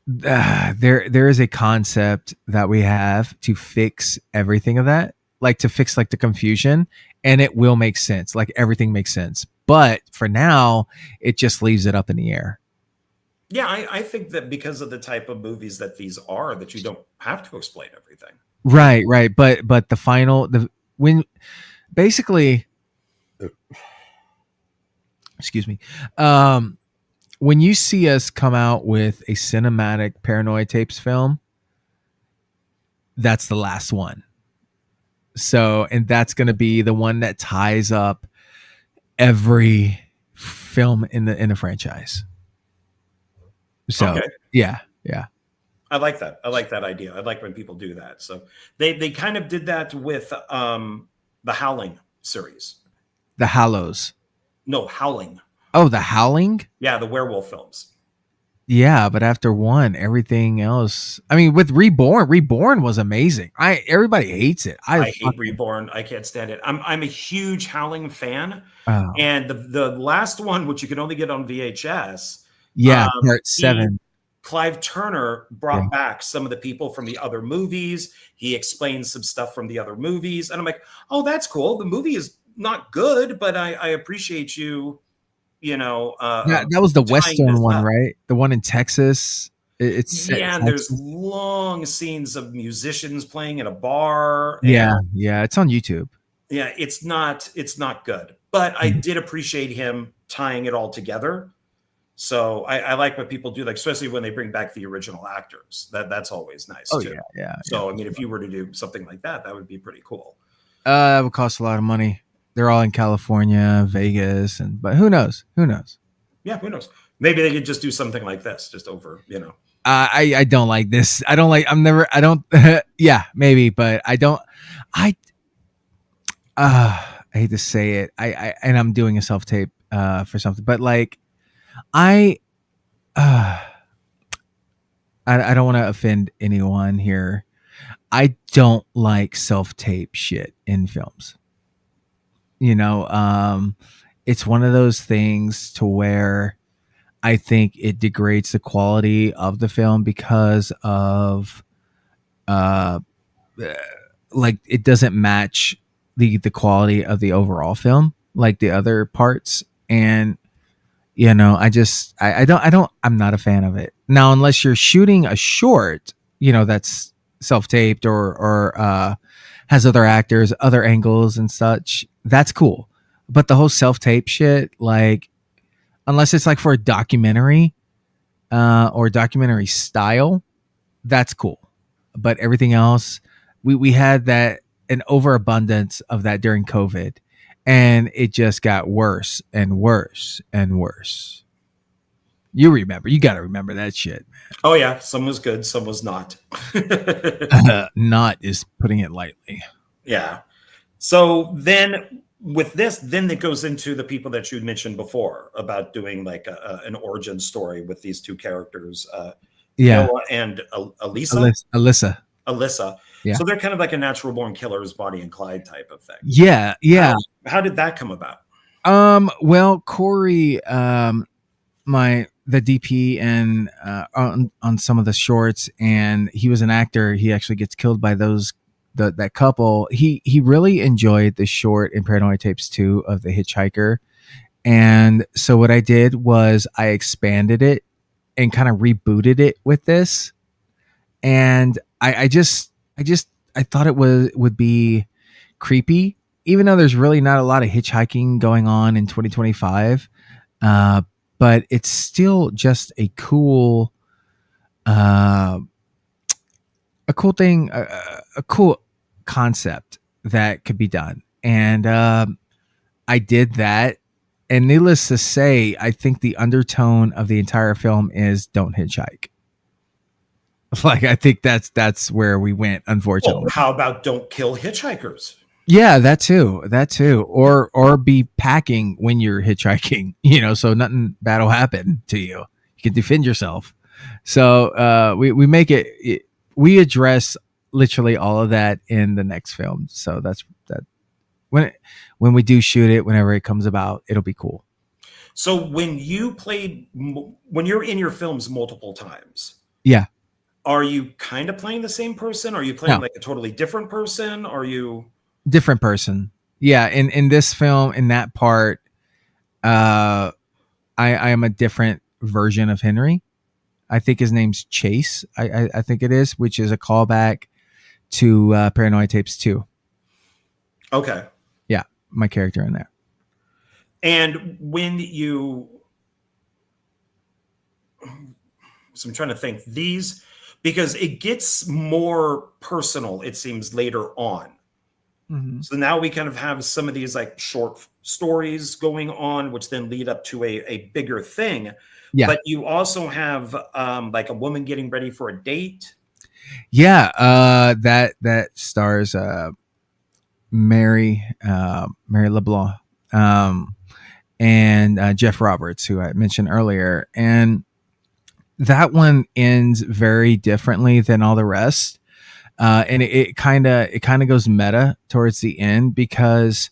there is a concept that we have to fix everything of that, like to fix like the confusion, and it will make sense. Like everything makes sense. But for now, it just leaves it up in the air. Yeah, I think that because of the type of movies that these are, that you don't have to explain everything. Right. But when basically, excuse me, when you see us come out with a cinematic Paranoia Tapes film, that's the last one. So, and that's going to be the one that ties up every film in the franchise. So, yeah. I like that. I like that idea. I like when people do that. So they kind of did that with the Howling series. The Hallows. No, Howling. Oh, the Howling? Yeah, the werewolf films. Yeah, but after one, everything else. I mean, with Reborn was amazing. Everybody hates it. I hate Reborn. I can't stand it. I'm a huge Howling fan. Oh. And the last one, which you can only get on VHS. Yeah, part 7. Clive Turner Yeah. brought back some of the people from the other movies. He explained some stuff from the other movies. And I'm like, oh, that's cool. The movie is not good, but I appreciate you, That was the tying Western this one, up. right? The one in Texas. It's set in Yeah, and there's Texas. long scenes of musicians playing at a bar. Yeah, And yeah, it's on YouTube. yeah, it's not good. But I Mhm. did appreciate him tying it all together. So I like what people do, like especially when they bring back the original actors. That's always nice Oh too. yeah, yeah, yeah. So I mean, if you were to do something like that, that would be pretty cool. It would cost a lot of money. They're all in California, Vegas, but who knows? Who knows? Yeah, who knows? Maybe they could just do something like this, just over. I don't like this. I don't like. I'm never. I don't. Yeah, maybe, but I don't. I I hate to say it. And I'm doing a self tape for something, but like I uh I don't want to offend anyone here. I don't like self tape shit in films. You know, it's one of those things to where I think it degrades the quality of the film because of uh like it doesn't match the quality of the overall film like the other parts. And I'm not a fan of it now unless you're shooting a short, that's self-taped or has other actors, other angles and such. That's cool. But the whole self-tape shit, like, unless it's like for a documentary or documentary style, that's cool. But everything else, we had that an overabundance of that during COVID, and it just got worse and worse and worse. You got to remember that shit. Oh yeah, some was good, some was not. Not is putting it lightly. Yeah. So then with this, then it goes into the people that you mentioned before about doing like an origin story with these two characters, Yeah, Noah and Elisa. Alyssa. Alyssa. Yeah, So they're kind of like a natural born killers, Bonnie and Clyde type of thing. yeah, How yeah. how did that come about? Well, Corey, the DP and on some of the shorts, and he was an actor. He actually gets killed by that couple. He really enjoyed the short in Paranoia Tapes 2 of the hitchhiker. And so what I did was I expanded it and kind of rebooted it with this. And I thought it would be creepy, even though there's really not a lot of hitchhiking going on in 2025. Uh, but it's still just uh, a cool thing, a cool concept that could be done. And I did that. And needless to say, I think the undertone of the entire film is don't hitchhike. Like I think that's where we went, Well, unfortunately. how about don't kill hitchhikers? Yeah, that too, or be packing when you're hitchhiking, so nothing bad will happen to you. You can defend yourself. So we make we address literally all of that in the next film. So that's that. When we do shoot it, whenever it comes about, it'll be cool. So when you're in your films multiple times, Yeah. are you kind of playing the same person? Are you playing No, like a totally different person? Are you different person. Yeah. In this film, in that part, uh, I am a different version of Henry. I think his name's Chase. I think it is, which is a callback to Paranoia Tapes 2. okay? Yeah, my character in there. And when you, so I'm trying to think these, because it gets more personal, it seems later on. Mm-hmm. So now we kind of have some of these like short stories going on, which then lead up to a bigger thing. Yeah, But you also have like a woman getting ready for a date. yeah. That stars Mary LeBlanc, and Jeff Roberts, who I mentioned earlier, and that one ends very differently than all the rest. And it kind of goes meta towards the end because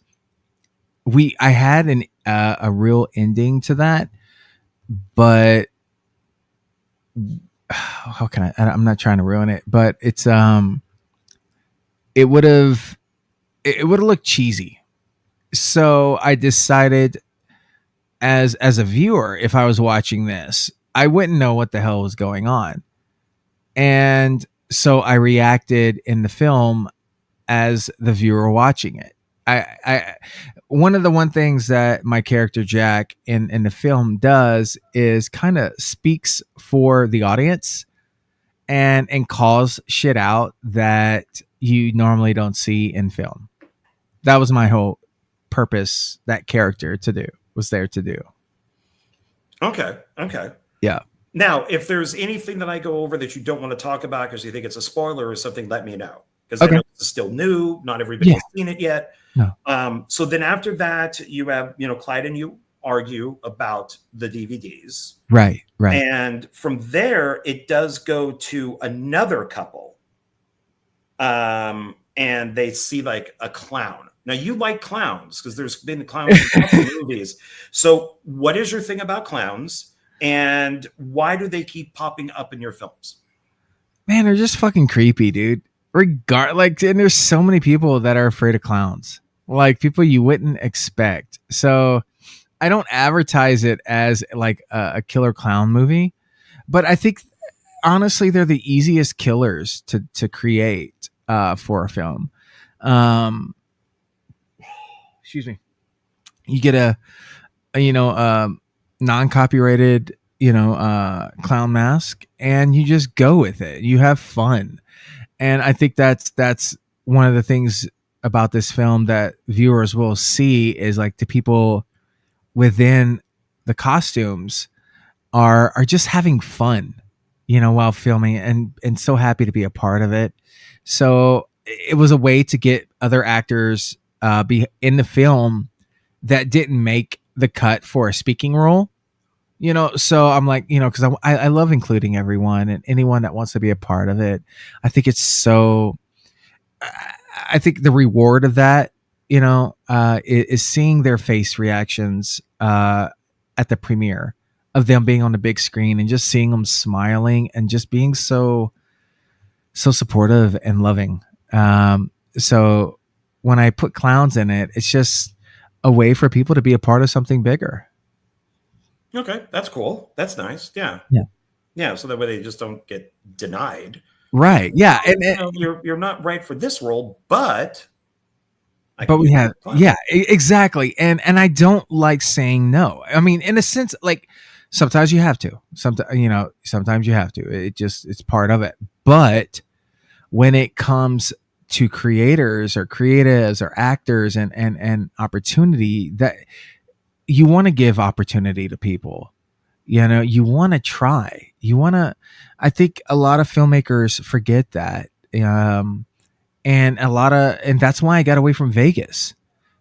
I had a real ending to that, but how can I'm not trying to ruin it, but it's it would have looked cheesy. So I decided, as a viewer, if I was watching this, I wouldn't know what the hell was going on. And so I reacted in the film as the viewer watching it. I one of the one things that my character Jack in the film does is kind of speaks for the audience and calls shit out that you normally don't see in film. That was my whole purpose. That character was there to do. Okay. Okay. Yeah. Now, if there's anything that I go over that you don't want to talk about because you think it's a spoiler or something, let me know. Because I know it's still new. Not everybody has seen it yet. No. So then after that, you have, Clyde and you argue about the DVDs. Right. And from there, it does go to another couple. And they see like a clown. Now, you like clowns because there's been clowns in lots of movies. So what is your thing about clowns? And why do they keep popping up in your films? Man, they're just fucking creepy, dude. And there's so many people that are afraid of clowns. Like people you wouldn't expect. So I don't advertise it as like a killer clown movie, but I think honestly they're the easiest killers to create for a film. Excuse me. You get a non-copyrighted clown mask and you just go with it. You have fun. And I think that's one of the things about this film that viewers will see is like the people within the costumes are just having fun, while filming and so happy to be a part of it. So it was a way to get other actors be in the film that didn't make the cut for a speaking role. So I'm like, because I love including everyone and anyone that wants to be a part of it. I think it's so. I think the reward of that, is seeing their face reactions at the premiere of them being on the big screen and just seeing them smiling and just being so supportive and loving. So when I put clowns in it, it's just a way for people to be a part of something bigger. Okay, that's cool. That's nice. Yeah. So that way they just don't get denied. Right. Yeah. And you're not right for this role, but we have exactly. And I don't like saying no. I mean, in a sense, like sometimes you have to. Sometimes you have to. It's part of it. But when it comes to creators or creatives or actors and opportunity, that you want to give opportunity to people. You want to try. I think a lot of filmmakers forget that. And that's why I got away from Vegas,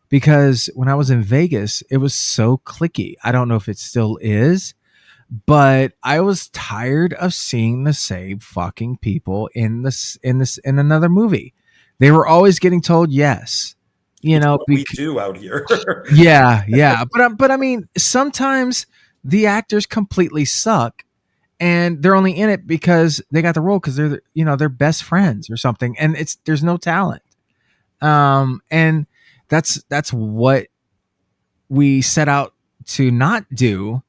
because when I was in Vegas, it was so cliquey. I don't know if it still is, but I was tired of seeing the same fucking people in another movie. They were always getting told yes. We do out here. yeah. But I mean, sometimes the actors completely suck and they're only in it because they got the role because they're best friends or something, and there's no talent. And that's what we set out to not do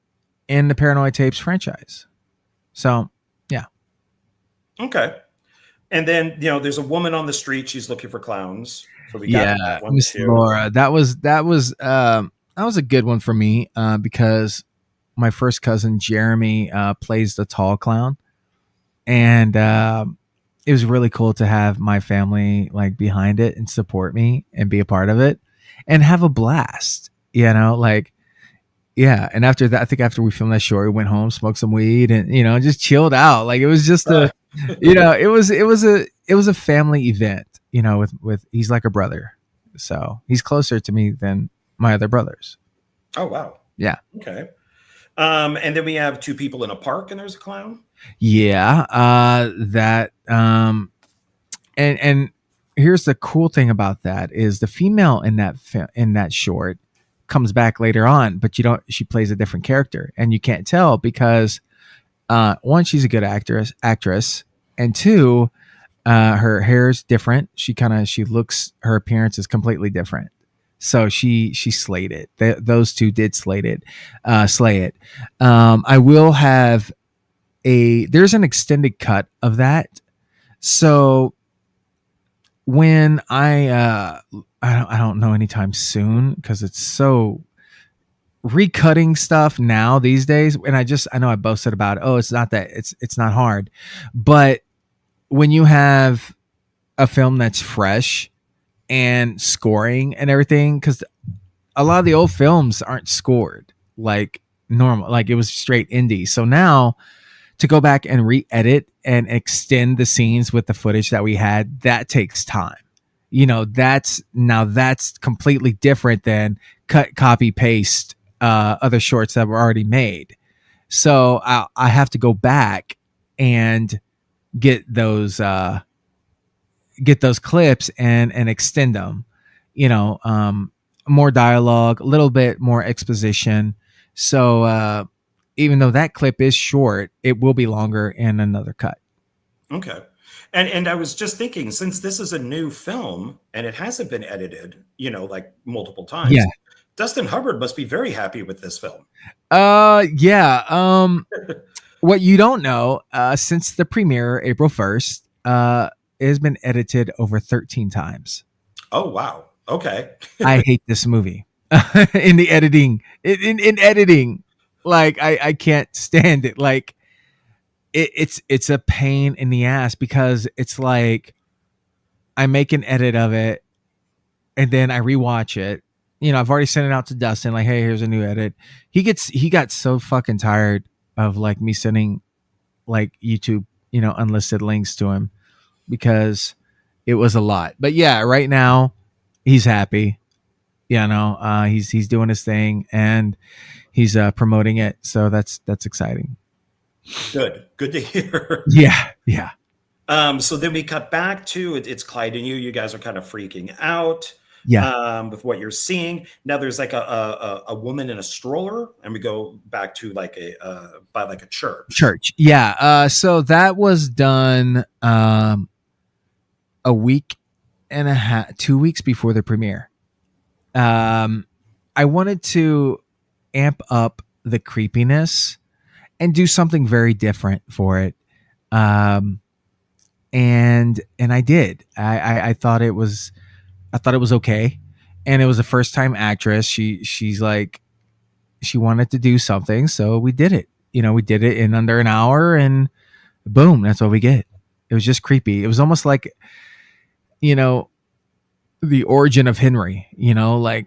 in the Paranoia Tapes franchise. So yeah. Okay. And then there's a woman on the street. She's looking for clowns. So we got that one Miss too. Laura. That was a good one for me because my first cousin Jeremy plays the tall clown, and it was really cool to have my family like behind it and support me and be a part of it and have a blast. And after that, I think after we filmed that short, we went home, smoked some weed, and just chilled out. Like it was just it was a family event. With he's like a brother, so he's closer to me than my other brothers. Oh wow! Yeah. Okay. And then we have two people in a park, and there's a clown. Yeah. And here's the cool thing about that is the female in that short comes back later on, but she plays a different character, and you can't tell because One, she's a good actress, and two, her hair is different. She looks, her appearance is completely different. So she slayed it. Those two did slay it. I will have there's an extended cut of that. So when I don't know anytime soon, because it's so recutting stuff now these days. And I know I boasted about it. Oh, it's not hard, but when you have a film that's fresh and scoring and everything, because a lot of the old films aren't scored like normal, like it was straight indie. So now to go back and re-edit and extend the scenes with the footage that we had, that takes time. That's completely different than cut, copy, paste other shorts that were already made. So I have to go back and get those clips and extend them. More dialogue, a little bit more exposition. So even though that clip is short, it will be longer in another cut. Okay. And I was just thinking, since this is a new film and it hasn't been edited, like multiple times, Yeah. Dustin Hubbard must be very happy with this film. Yeah. What you don't know, since the premiere April 1st, it has been edited over 13 times. Oh, wow. Okay. I hate this movie in the editing. In editing, like I can't stand it. Like it's a pain in the ass, because it's like I make an edit of it and then I rewatch it. I've already sent it out to Dustin, like, hey, here's a new edit. He got so fucking tired of like me sending like YouTube, unlisted links to him, because it was a lot. But yeah, right now he's happy. He's doing his thing and he's promoting it. So that's exciting. Good to hear. Yeah. So then we cut back to it's Clyde and you. You guys are kind of freaking out. Yeah. With what you're seeing. Now there's like a woman in a stroller, and we go back to like by like a church. Yeah. So that was done a week and a half, 2 weeks before the premiere. I wanted to amp up the creepiness and do something very different for it. And I did. I thought it was okay. And it was a first time actress. She's like, she wanted to do something. So we did it. We did it in under an hour, and boom, that's what we get. It was just creepy. It was almost like, the origin of Henry, like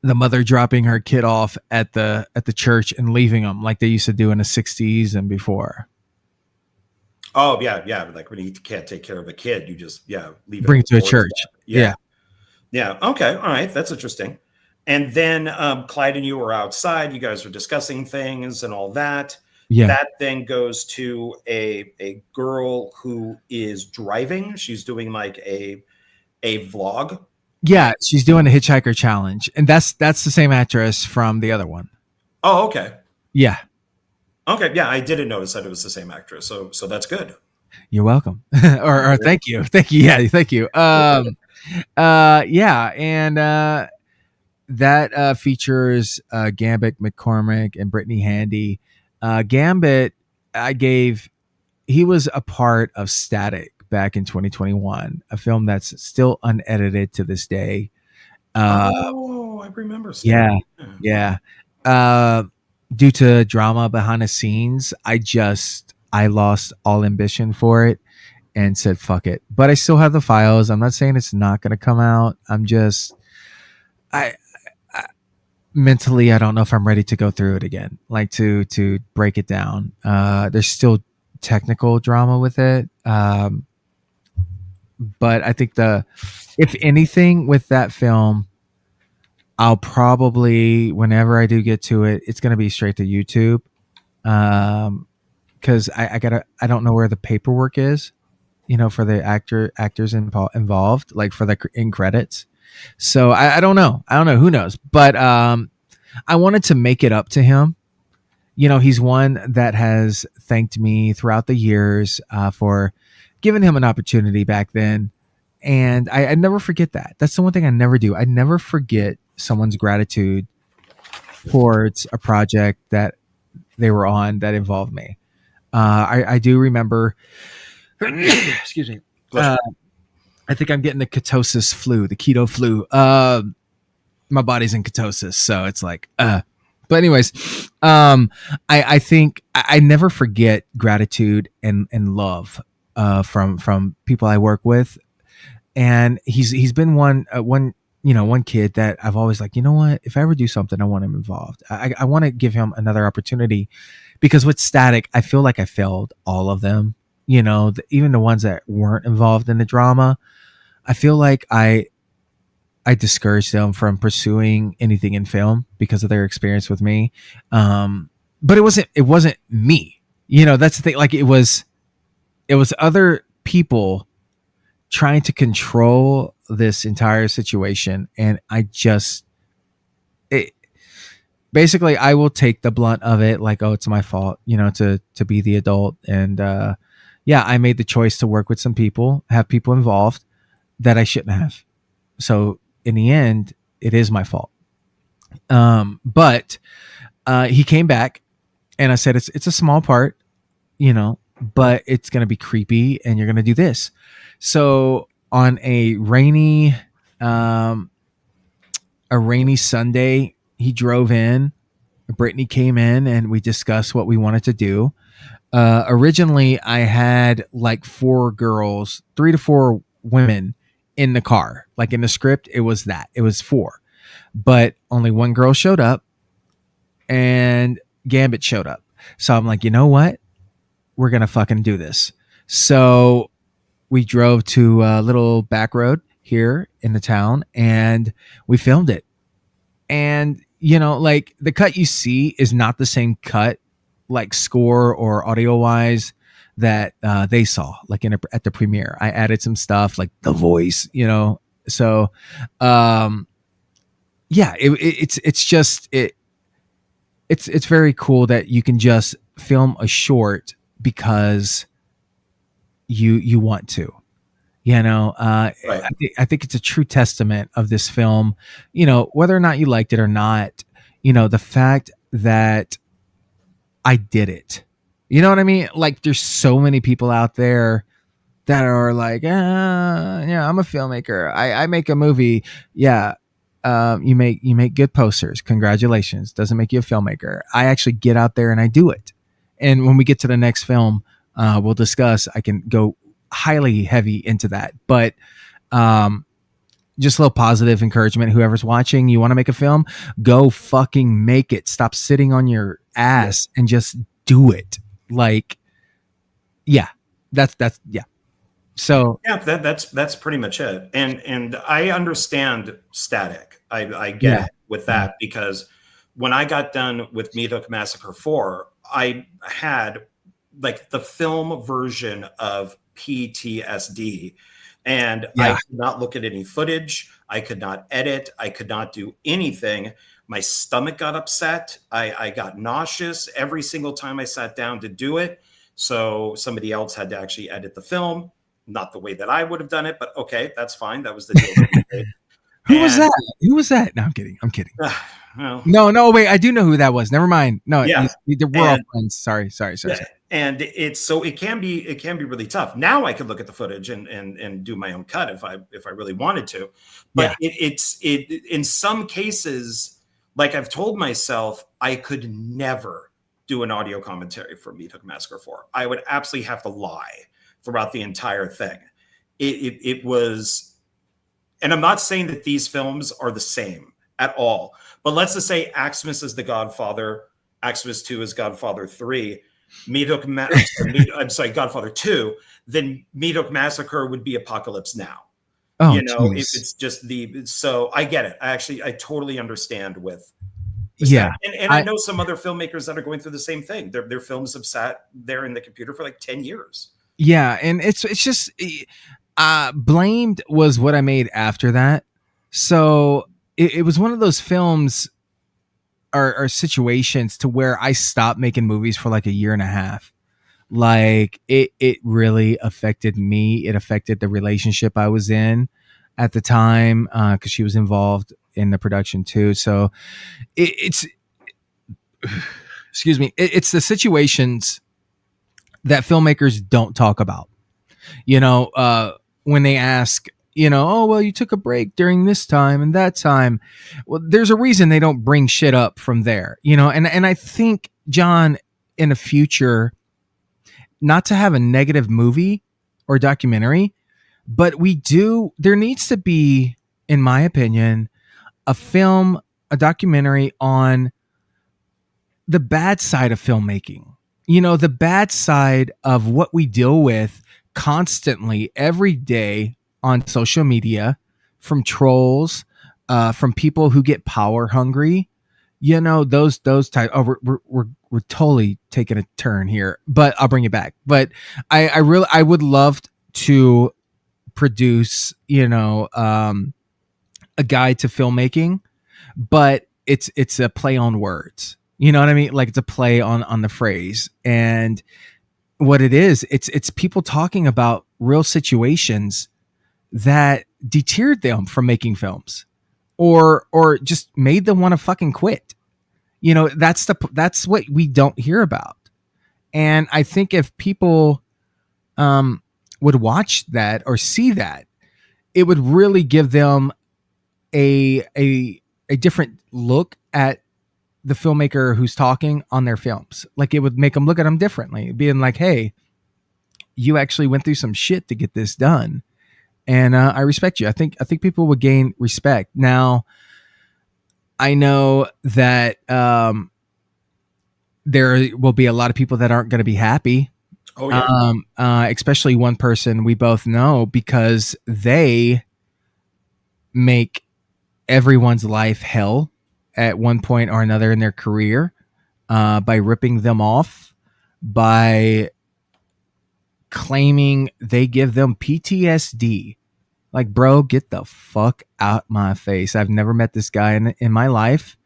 the mother dropping her kid off at the church and leaving him, like they used to do in the 60s and before. Oh yeah. Like when you can't take care of a kid, you just leave bring it to a church. Yeah. Okay. All right. That's interesting. And then Clyde and you were outside. You guys were discussing things and all that. Yeah. That then goes to a girl who is driving. She's doing like a vlog. Yeah, she's doing a hitchhiker challenge, and that's the same actress from the other one. Oh, okay. Yeah. Okay. Yeah, I didn't notice that it was the same actress. So that's good. You're welcome. or thank you. Yeah, thank you. Yeah, and that features Gambit McCormick and Brittany Handy. Gambit, he was a part of Static back in 2021, a film that's still unedited to this day. I remember Static. Yeah. Due to drama behind the scenes, I lost all ambition for it and said, fuck it. But I still have the files. I'm not saying it's not going to come out. I'm just, I mentally, I don't know if I'm ready to go through it again, like to break it down. There's still technical drama with it. But I think if anything with that film, I'll probably, whenever I do get to it, it's going to be straight to YouTube. Cause I don't know where the paperwork is, for the actors involved, like for the in credits. So I don't know. Who knows? But, I wanted to make it up to him he's one that has thanked me throughout the years for giving him an opportunity back then. And I never forget that. That's the one thing I never do. I never forget someone's gratitude towards a project that they were on that involved me. I do remember, excuse me. I think I'm getting the ketosis flu, the keto flu. My body's in ketosis, so it's like, but anyways, I think I never forget gratitude and love from people I work with, and he's been one kid that I've always like, you know what, if I ever do something, I want him involved. I want to give him another opportunity, because with Static, I feel like I failed all of them. Even the ones that weren't involved in the drama, I feel like I discouraged them from pursuing anything in film because of their experience with me. But it wasn't me. That's the thing. Like, it was other people trying to control this entire situation. And basically I will take the blunt of it. Like, oh, it's my fault, to be the adult. And, I made the choice to work with some people, have people involved that I shouldn't have. So in the end, it is my fault. But he came back, and I said, it's a small part, but it's going to be creepy, and you're going to do this. So on a rainy Sunday, he drove in, Brittany came in, and we discussed what we wanted to do. Originally I had like 4 girls, 3 to 4 women in the car. Like, in the script, it was 4, but only 1 girl showed up, and Gambit showed up. So I'm like, you know what? We're going to fucking do this. So we drove to a little back road here in the town, and we filmed it. And, like, the cut you see is not the same cut, like score or audio wise, that they saw, like at the premiere. I added some stuff like the voice, so it's very cool that you can just film a short because you want to, right. I think it's a true testament of this film, whether or not you liked it or not, the fact that I did it. You know what I mean? Like, there's so many people out there that are like, I'm a filmmaker. I make a movie. Yeah. You make good posters. Congratulations. Doesn't make you a filmmaker. I actually get out there and I do it. And when we get to the next film, we'll discuss. I can go highly heavy into that, but just a little positive encouragement. Whoever's watching, you want to make a film, go fucking make it. Stop sitting on your ass and just do it. Like, that's So that's pretty much it. And I understand Static. I get it with that, because when I got done with Meat Hook Massacre 4, I had like the film version of PTSD, and I could not look at any footage. I could not edit. I could not do anything. My stomach got upset. I got nauseous every single time I sat down to do it. So somebody else had to actually edit the film. Not the way that I would have done it, but okay, that's fine. That was the deal that we made. Who was that? No, I'm kidding. Well, no, wait. I do know who that was. Never mind. No, we're all friends. Sorry. And it can be really tough. Now I could look at the footage and do my own cut if I really wanted to. But it's in some cases, like I've told myself, I could never do an audio commentary for Meat Hook Massacre 4. I would absolutely have to lie throughout the entire thing. It was, and I'm not saying that these films are the same at all, but let's just say AXEMAS is The Godfather, AXEMAS 2 is Godfather 3, Godfather 2, then Meat Hook Massacre would be Apocalypse Now. Oh, it's just so I get it. I totally understand with and I know some other filmmakers that are going through the same thing. Their films have sat there in the computer for like 10 years. Yeah, and it's just Blamed was what I made after that. So it was one of those films are situations to where I stopped making movies for like a year and a half. Like it really affected me. It affected the relationship I was in at the time, because she was involved in the production too. So it's excuse me, it's the situations that filmmakers don't talk about. You know, when they ask, you know, oh well, you took a break during this time and that time. Well, there's a reason they don't bring shit up from there. You know, and I think, John, in the future, not to have a negative movie or documentary, but there needs to be, in my opinion, a documentary on the bad side of filmmaking. You know, the bad side of what we deal with constantly every day on social media, from trolls, from people who get power hungry. You know, those type. Oh, we're totally taking a turn here, but I'll bring it back. But I would love to produce, you know, a guide to filmmaking, but it's a play on words. You know what I mean? Like, it's a play on the phrase. And what it is, it's people talking about real situations that deterred them from making films, or just made them want to fucking quit. You know, that's what we don't hear about. And I think if people would watch that or see that, it would really give them a different look at the filmmaker who's talking on their films. Like, it would make them look at them differently, being like, hey, you actually went through some shit to get this done, and I respect you. I think people would gain respect. Now, I know that there will be a lot of people that aren't going to be happy. Oh yeah. Especially one person we both know, because they make everyone's life hell at one point or another in their career, by ripping them off, by claiming they give them PTSD. Like, bro, get the fuck out my face. I've never met this guy in my life,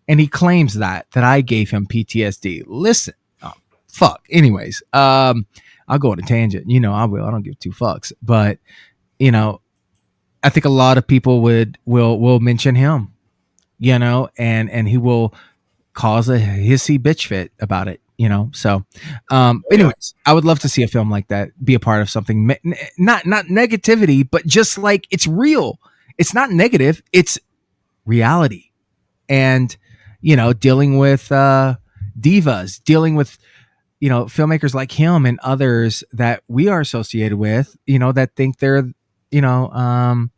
and he claims that I gave him PTSD. Listen, oh, fuck. Anyways, I'll go on a tangent. You know, I will. I don't give two fucks. But, you know, I think a lot of people will mention him, you know, and he will cause a hissy bitch fit about it, you know. So anyways, I would love to see a film like that be a part of something, not negativity, but just like, it's real. It's not negative, it's reality. And, you know, dealing with divas, dealing with, you know, filmmakers like him and others that we are associated with, you know, that think they're, you know,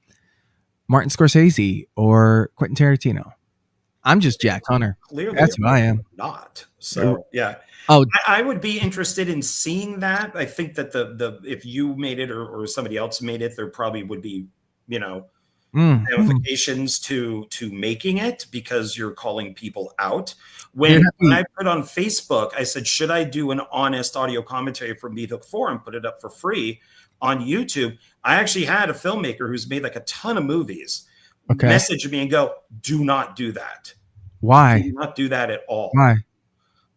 Martin Scorsese or Quentin Tarantino. I'm just Jack Hunter. Clearly, that's who I am. Not so. Yeah. Oh, I would be interested in seeing that. I think that the if you made it, or somebody else made it, there probably would be, you know, ramifications to making it, because you're calling people out. When I put on Facebook, I said, should I do an honest audio commentary for Me the Forum, put it up for free on YouTube? I actually had a filmmaker who's made like a ton of movies message me and go, do not do that. Why? Do not do that at all. Why?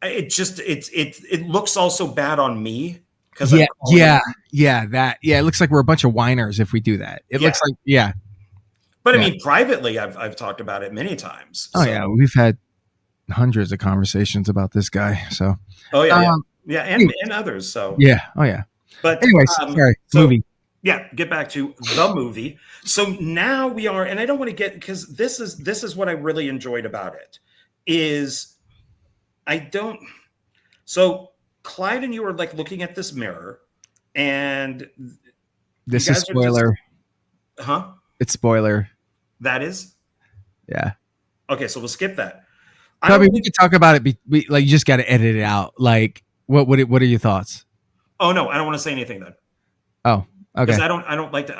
It just it looks also bad on me, because it looks like we're a bunch of whiners if we do that. It looks like but I mean, privately, I've talked about it many times. Oh yeah, we've had hundreds of conversations about this guy. So and others. So But anyways, sorry, movie. Yeah, get back to the movie. So now we are, and I don't want to get, because this is what I really enjoyed about it, is so Clyde and you are like looking at this mirror, and this is spoiler. It's spoiler. That is? Yeah. Okay, so we'll skip that. Probably we could talk about it. Like, you just got to edit it out. Like, what are your thoughts? Oh no, I don't want to say anything then. Oh, okay. Because I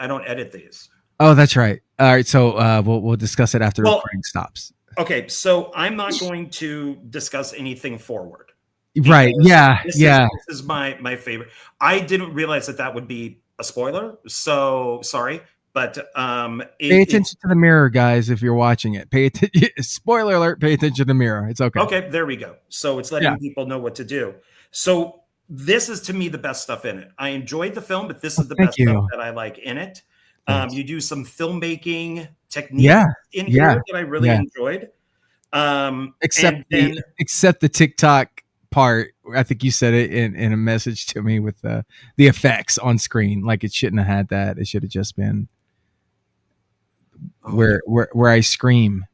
don't edit these. Oh, that's right. All right, so we'll discuss it after recording stops. Okay, so I'm not going to discuss anything forward. Right. Yeah. This is my favorite. I didn't realize that would be a spoiler. So sorry, But pay attention to the mirror, guys. If you're watching it, pay attention. Spoiler alert: pay attention to the mirror. It's okay. Okay, there we go. So it's letting people know what to do. So this is, to me, the best stuff in it. I enjoyed the film, but this is the best stuff that I like in it. You do some filmmaking techniques in here that I really enjoyed. Except the TikTok part. I think you said it in a message to me with the effects on screen. Like, it shouldn't have had that. It should have just been where I scream.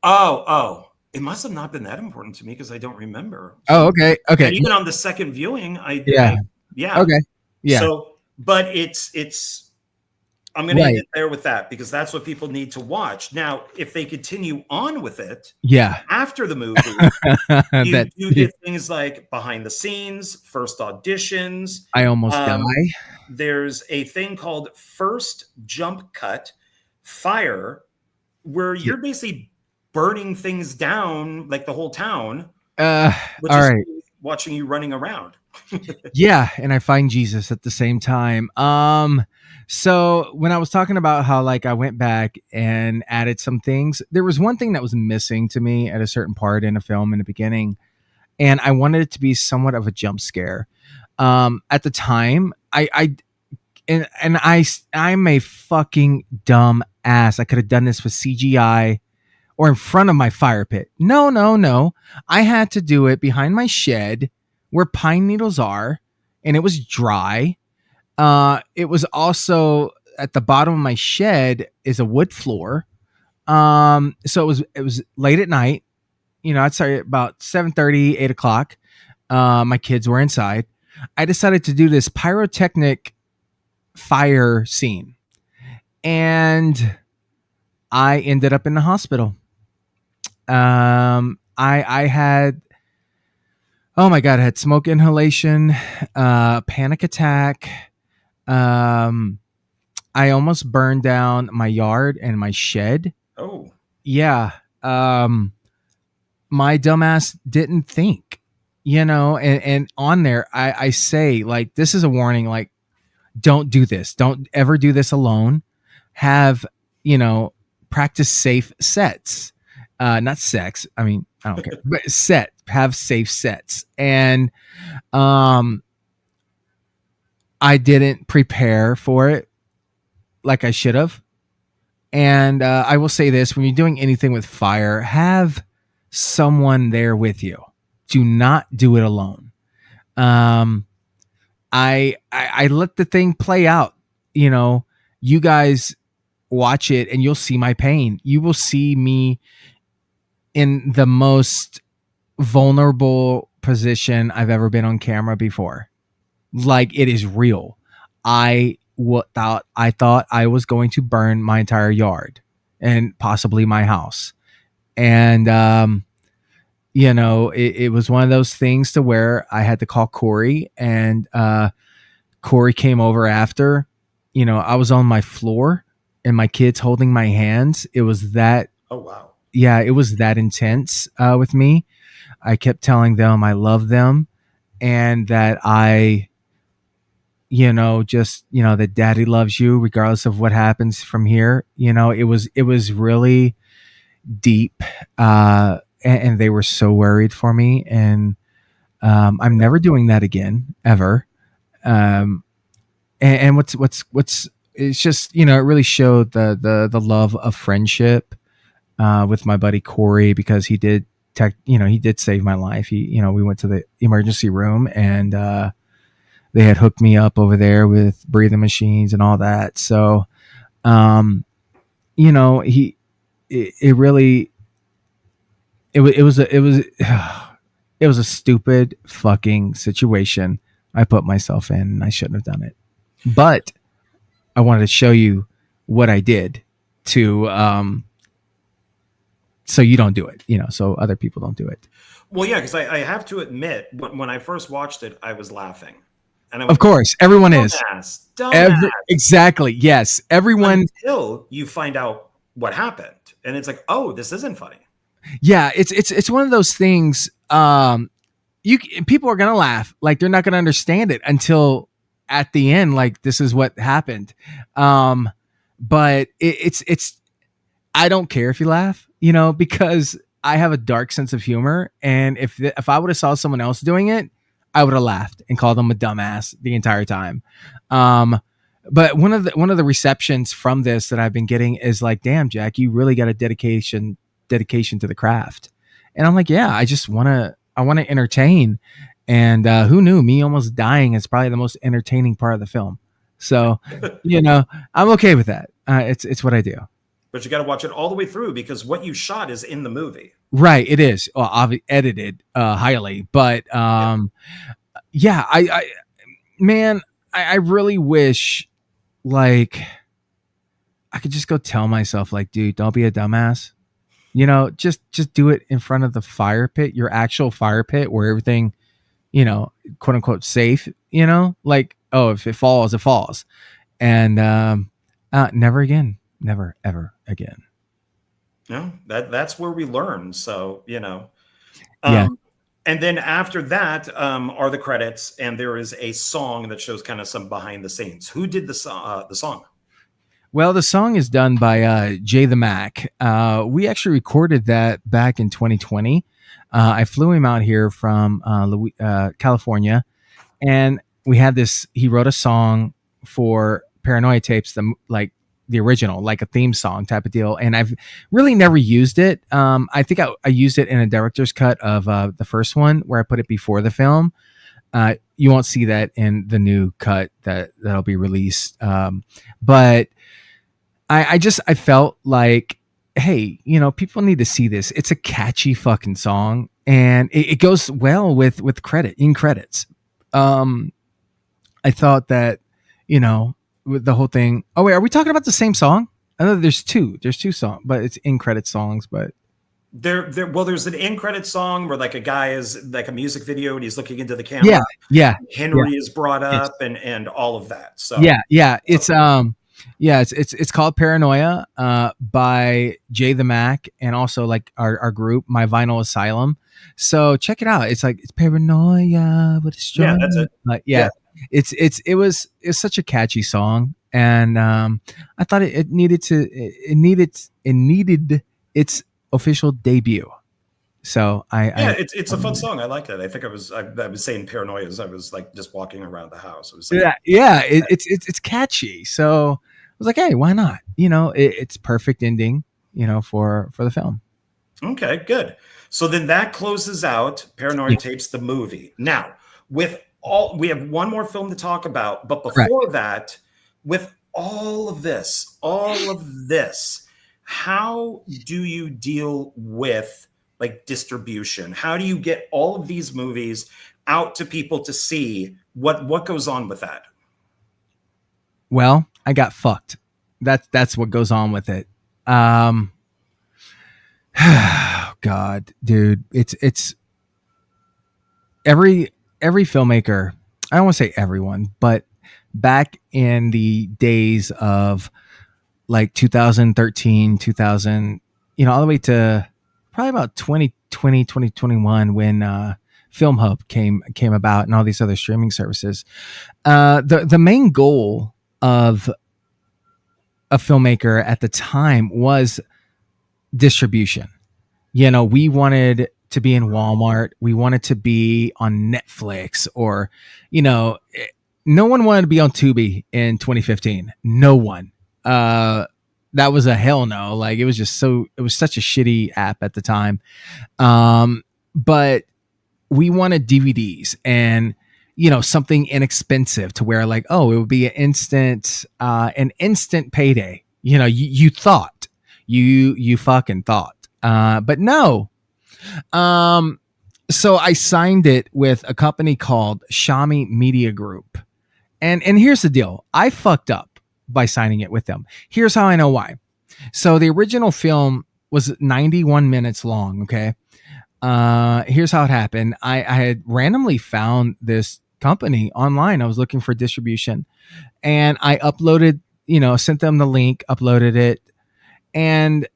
Oh, it must have not been that important to me because I don't remember. So, okay. And even on the second viewing, okay, yeah. So, but it's. I'm going to end it there with that because that's what people need to watch. Now, if they continue on with it, after the movie, you get things like behind the scenes, first auditions. I almost die. There's a thing called first jump cut fire, where you're basically burning things down, like the whole town. Which is watching you running around. And I find Jesus at the same time. So when I was talking about how, like, I went back and added some things, there was one thing that was missing to me at a certain part in a film in the beginning, and I wanted it to be somewhat of a jump scare. At the time, I'm a fucking dumb ass. I could have done this with CGI or in front of my fire pit. No. I had to do it behind my shed where pine needles are, and it was dry. It was also at the bottom of my shed is a wood floor. So it was late at night. I'd say about 7:30, 8 o'clock. My kids were inside. I decided to do this pyrotechnic fire scene, and I ended up in the hospital. I had, oh my God, I had smoke inhalation, panic attack. I almost burned down my yard and my shed. Oh, yeah. My dumbass didn't think, and on there, I say, like, this is a warning, like, don't do this. Don't ever do this alone. Have, practice safe sets, not sex. I mean, I don't care, but have safe sets. And, I didn't prepare for it like I should have. And I will say this, when you're doing anything with fire, have someone there with you. Do not do it alone. I let the thing play out. You guys watch it and you'll see my pain. You will see me in the most vulnerable position I've ever been on camera before. Like, it is real. I thought I was going to burn my entire yard and possibly my house. And, it was one of those things to where I had to call Corey, and Corey came over after. I was on my floor and my kids holding my hands. It was that. Oh, wow. Yeah, it was that intense with me. I kept telling them I love them and that that daddy loves you regardless of what happens from here. It was really deep. And they were so worried for me. And I'm never doing that again, ever. And what's it's just, it really showed the love of friendship with my buddy Corey, because he did he did save my life. We went to the emergency room, and they had hooked me up over there with breathing machines and all that. So, it was a stupid fucking situation I put myself in, and I shouldn't have done it. But I wanted to show you what I did to, so you don't do it, so other people don't do it. Well, yeah, because I have to admit, when I first watched it, I was laughing. And of course, everyone is. Dumbass. Exactly. Yes. Everyone. Until you find out what happened. And it's like, oh, this isn't funny. Yeah, it's one of those things. People are gonna laugh, like they're not gonna understand it until at the end, like, this is what happened. But it's I don't care if you laugh, because I have a dark sense of humor, and if I would have saw someone else doing it, I would have laughed and called them a dumbass the entire time. But one of the receptions from this that I've been getting is like, damn, Jack, you really got a dedication to the craft. And I'm like, yeah, I want to entertain. And who knew, me almost dying is probably the most entertaining part of the film. So, I'm okay with that. It's what I do. But you got to watch it all the way through, because what you shot is in the movie. Right. It is edited highly, but yeah, I really wish, like, I could just go tell myself, like, dude, don't be a dumbass. Just do it in front of the fire pit, your actual fire pit, where everything, quote unquote safe, like, oh, if it falls, it falls. And never again. Never, ever again. No, that's where we learn. So, Yeah. And then after that are the credits, and there is a song that shows kind of some behind the scenes. Who did the song? Well, the song is done by Jay the Mac. We actually recorded that back in 2020. I flew him out here from California, and we had this. He wrote a song for Paranoia tapes, the original, like a theme song type of deal. And I've really never used it. I think I used it in a director's cut of the first one, where I put it before the film. You won't see that in the new cut that'll be released. But I felt like, hey, people need to see this. It's a catchy fucking song, and it goes well with credits. I thought that, with the whole thing. Oh wait, are we talking about the same song? I know there's two songs, but it's in credit songs. But there's an in credit song where, like, a guy is like a music video and he's looking into the camera. Yeah. Henry is brought up, and all of that. So it's called Paranoia by Jay the Mac, and also, like, our group, My Vinyl Asylum. So check it out. It's Paranoia, but it's strong. Yeah, that's it. Yeah. It was such a catchy song, and I thought it needed its official debut. So it's a fun song. I like that. I think I was saying Paranoia as I was, like, just walking around the house. It's catchy. So I was like, hey, why not? It's perfect ending, for the film. Okay, good. So then that closes out Paranoia tapes, the movie. Now, we have one more film to talk about, but before that, with all of this, how do you deal with, like, distribution? How do you get all of these movies out to people to see? What goes on with that? Well, I got fucked. That's what goes on with it. God, dude, it's every filmmaker. I don't want to say everyone, but back in the days of, like, 2013, 2000, all the way to probably about 2020, 2021, when Film Hub came about, and all these other streaming services. The main goal of a filmmaker at the time was distribution. We wanted to be in Walmart. We wanted to be on Netflix, or, no one wanted to be on Tubi in 2015. No one. That was a hell no. Like, it was such a shitty app at the time. But we wanted DVDs and, something inexpensive to where, like, oh, it would be an instant payday. You thought, you fucking thought. But no. So I signed it with a company called Shami Media Group. And here's the deal. I fucked up by signing it with them. Here's how I know why. So the original film was 91 minutes long. Okay. Here's how it happened. I had randomly found this company online. I was looking for distribution, and I uploaded, sent them the link, uploaded it. And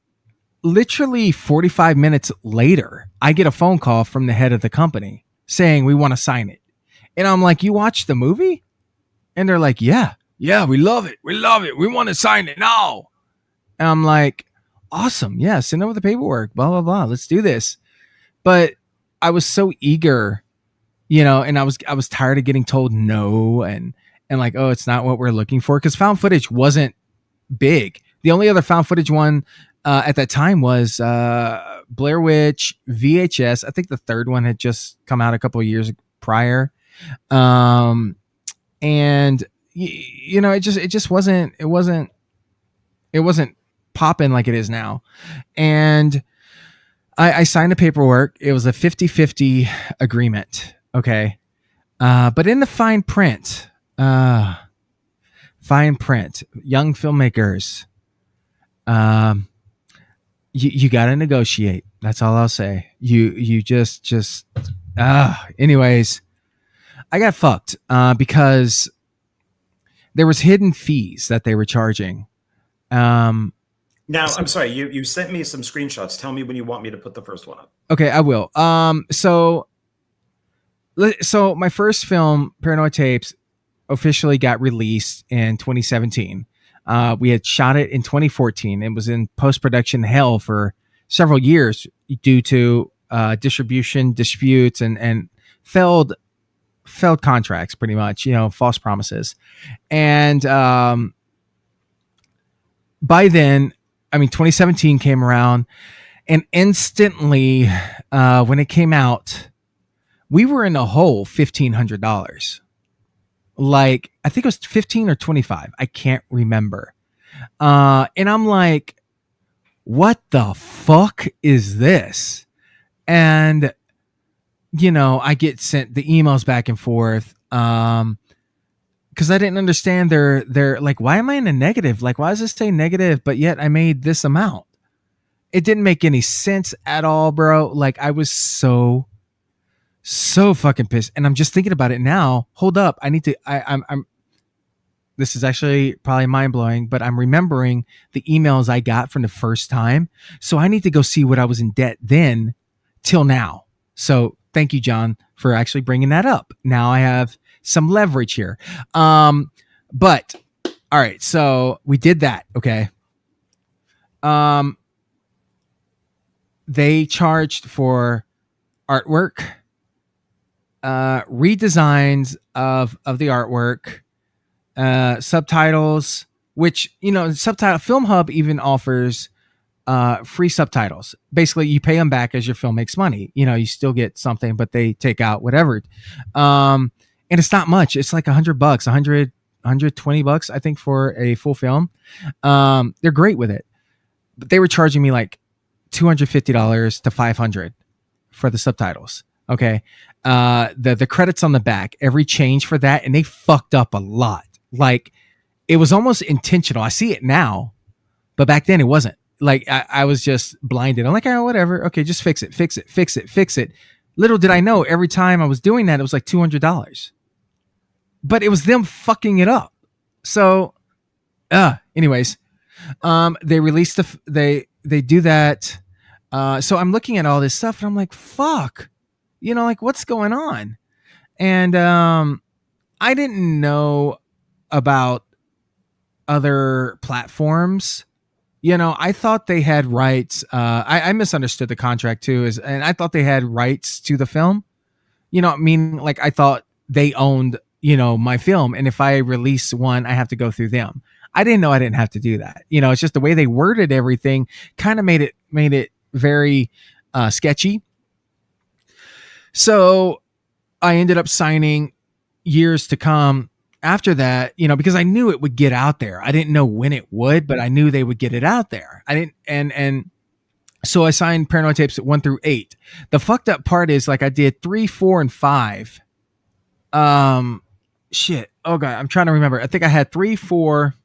literally 45 minutes later, I get a phone call from the head of the company saying, we want to sign it. And I'm like, you watched the movie? And they're like, yeah, we love it. We want to sign it now. And I'm like, awesome. Yeah, send over the paperwork, blah, blah, blah. Let's do this. But I was so eager, and I was tired of getting told no and like, oh, it's not what we're looking for. Because found footage wasn't big. The only other found footage one at that time was Blair Witch VHS. I think the third one had just come out a couple of years prior. And it just wasn't popping like it is now. And I signed the paperwork. It was a 50-50 agreement. Okay. But in the fine print, young filmmakers, you got to negotiate. That's all I'll say. You just anyways, I got fucked because there was hidden fees that they were charging. Now, I'm sorry, you sent me some screenshots. Tell me when you want me to put the first one up. Okay, I will. So my first film, Paranoia Tapes, officially got released in 2017. We had shot it in 2014. It was in post-production hell for several years due to distribution disputes and failed contracts, pretty much, false promises. And by then, 2017 came around, and instantly, when it came out, we were in a hole $1,500. Like, I think it was 15 or 25. I can't remember. And I'm like, what the fuck is this? And, I get sent the emails back and forth. Because I didn't understand they're like, why am I in a negative? Like, why does this say negative, but yet I made this amount? It didn't make any sense at all, bro. Like, I was so fucking pissed. And I'm just thinking about it now. Hold up. I'm this is actually probably mind blowing, but I'm remembering the emails I got from the first time. So I need to go see what I was in debt then till now. So thank you, John, for actually bringing that up. Now I have some leverage here. But all right, so we did that. Okay. They charged for artwork, redesigns of the artwork, subtitles, which, subtitle Film Hub even offers free subtitles. Basically, you pay them back as your film makes money. You still get something, but they take out whatever. And it's not much. It's like $100, $120, I think, for a full film. They're great with it, but they were charging me like $250 to $500 for the subtitles. Okay. The credits on the back, every change for that. And they fucked up a lot. Like, it was almost intentional. I see it now, but back then it wasn't. Like, I was just blinded. I'm like, oh, whatever. Okay. Just fix it. Little did I know, every time I was doing that, it was like $200, but it was them fucking it up. So, anyways, they released they do that. So I'm looking at all this stuff and I'm like, fuck, like, what's going on? And, I didn't know about other platforms. I thought they had rights. I misunderstood the contract too, and I thought they had rights to the film. Like, I thought they owned, my film. And if I release one, I have to go through them. I didn't know I didn't have to do that. It's just the way they worded everything kind of made it very sketchy. So I ended up signing years to come after that, because I knew it would get out there. I didn't know when it would, but I knew they would get it out there. I didn't, and so I signed Paranoia Tapes 1 through 8. The fucked up part is, like, I did 3, 4, and 5. Shit. Oh God, I'm trying to remember. I think I had 3, 4.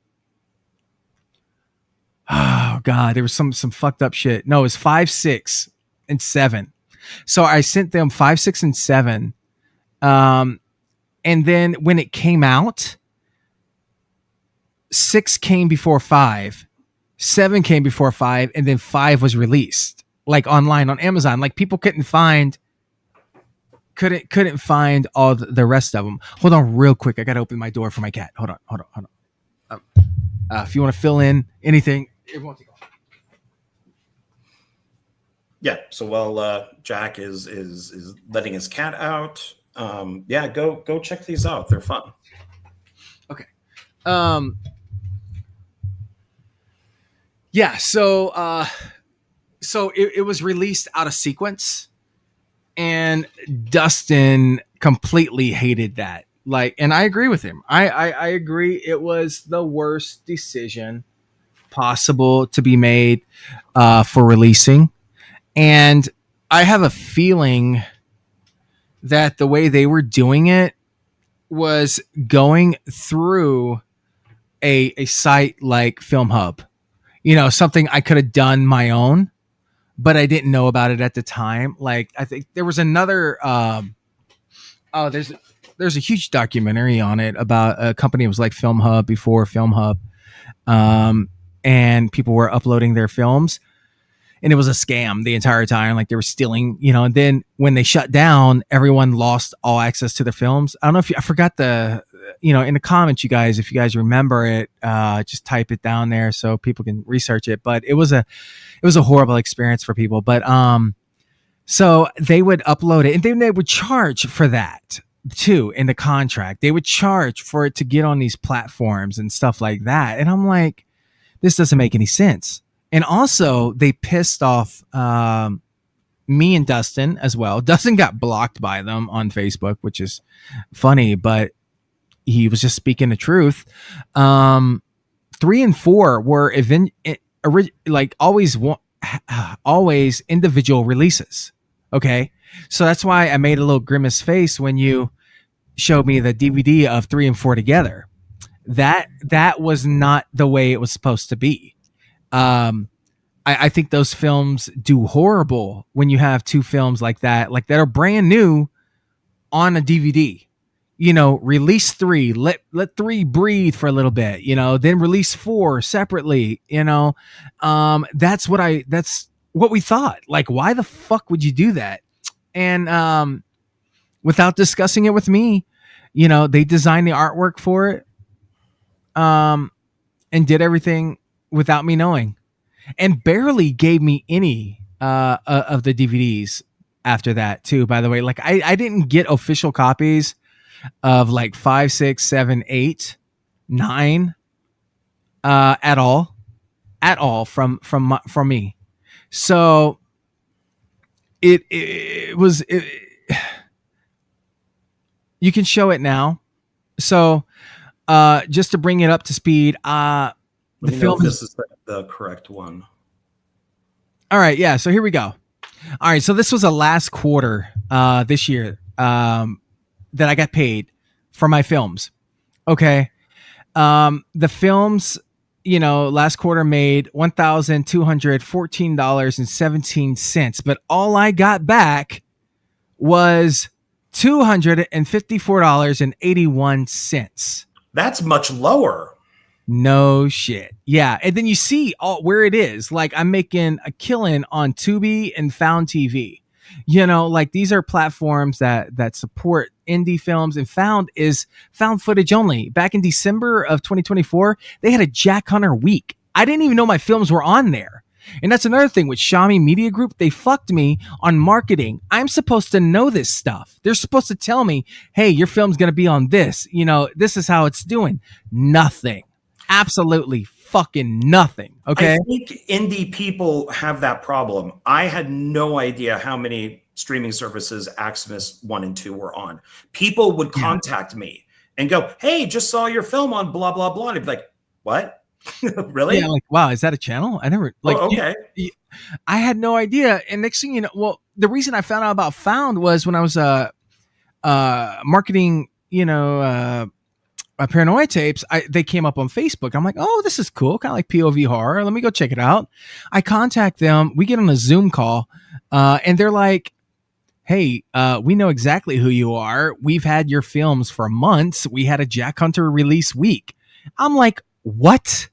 Oh God, there was some fucked up shit. No, it was 5, 6, and 7. So I sent them 5, 6, and 7. And then when it came out, 6 came before 5, 7 came before 5, and then 5 was released, like, online on Amazon. Like, people couldn't find couldn't find all the rest of them. Hold on real quick. I got to open my door for my cat. Hold on. If you want to fill in anything, it won't take long. Yeah. So while Jack is letting his cat out, go check these out. They're fun. Okay. Yeah. So it was released out of sequence, and Dustin completely hated that. Like, and I agree with him. I agree. It was the worst decision possible to be made for releasing. And I have a feeling that the way they were doing it was going through a site like Film Hub, something I could have done my own, but I didn't know about it at the time. Like, I think there was another, there's a huge documentary on it about a company that was like Film Hub before Film Hub. And people were uploading their films, and it was a scam the entire time. Like, they were stealing, and then when they shut down, everyone lost all access to their films. I don't know if I forgot in the comments, you guys, if you guys remember it, just type it down there so people can research it. But it was a horrible experience for people. But, so they would upload it, and then they would charge for that too in the contract. They would charge for it to get on these platforms and stuff like that. And I'm like, this doesn't make any sense. And also, they pissed off me and Dustin as well. Dustin got blocked by them on Facebook, which is funny, but he was just speaking the truth. 3 and 4 were always individual releases. Okay, so that's why I made a little grimace face when you showed me the DVD of 3 and 4 together. That was not the way it was supposed to be. I think those films do horrible when you have 2 films like that are brand new on a DVD. Release 3, let 3 breathe for a little bit, then release 4 separately. That's what we thought. Like, why the fuck would you do that? And without discussing it with me, they designed the artwork for it, and did everything without me knowing, and barely gave me any of the DVDs after that too, by the way. Like, I didn't get official copies of like 5, 6, 7, 8, 9 at all from me. So it was you can show it now. So just to bring it up to speed, the film, this is the correct one. All right, yeah. So here we go. All right, so this was the last quarter this year that I got paid for my films. Okay, the films, last quarter made $1,214.17, but all I got back was $254.81. That's much lower. No shit. Yeah. And then you see where it is. Like, I'm making a killing on Tubi and Found TV. Like, these are platforms that support indie films, and Found is found footage only. Back in December of 2024, they had a Jack Hunter week. I didn't even know my films were on there. And that's another thing with Xiaomi Media Group. They fucked me on marketing. I'm supposed to know this stuff. They're supposed to tell me, hey, your film's going to be on this. This is how it's doing. Nothing. Absolutely fucking nothing. Okay. I think indie people have that problem. I had no idea how many streaming services AXEMAS 1 and 2 were on. People would contact me and go, hey, just saw your film on blah, blah, blah. And I'd be like, what? Really? Yeah, like, wow, is that a channel? I never okay. I had no idea. And next thing you know, well, the reason I found out about Found was when I was marketing, Paranoia tapes. They came up on Facebook. I'm like, oh, this is cool, kind of like POV horror. Let me go check it out. I contact them. We get on a Zoom call, and they're like, hey, we know exactly who you are. We've had your films for months. We had a Jack Hunter release week. I'm like, what?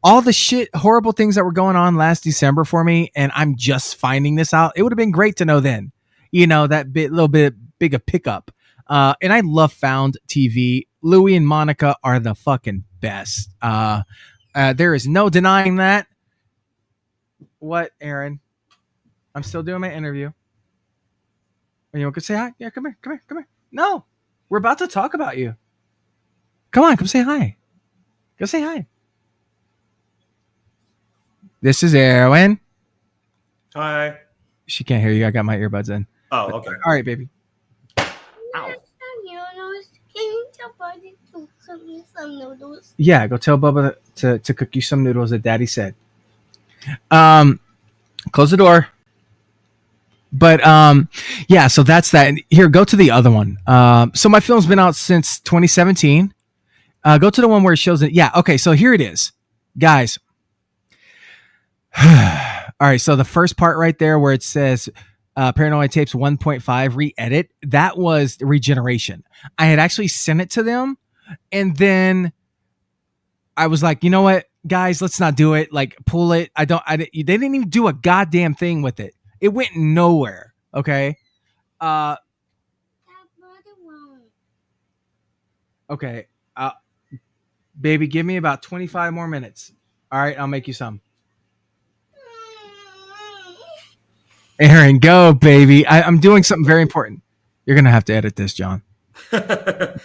All the shit, horrible things that were going on last December for me, and I'm just finding this out. It would have been great to know then. that little bit big a pickup. And I love found TV. Louis and Monica are the fucking best. There is no denying that. What, Aaron? I'm still doing my interview. And you want to say hi? Yeah, come here. No, we're about to talk about you. Come on, come say hi. Go say hi. This is Erwin. Hi. She can't hear you. I got my earbuds in. Oh, okay. All right, baby. Ow. Can you tell Buddy to cook me some noodles? Yeah, go tell Bubba to cook you some noodles that Daddy said. Close the door. But yeah, so that's that. And here, go to the other one. So my film's been out since 2017. Go to the one where it shows it. Yeah, okay, so here it is. Guys. All right, so the first part right there where it says Paranoia Tapes 1.5 re-edit, that was the regeneration. I had actually sent it to them, and then I was like, you know what, guys, let's not do it. Like, pull it. They didn't even do a goddamn thing with it. It went nowhere. Okay. Okay. Baby, give me about 25 more minutes. All right, I'll make you some. Aaron, go, baby. I'm doing something very important. You're gonna have to edit this, John. Like,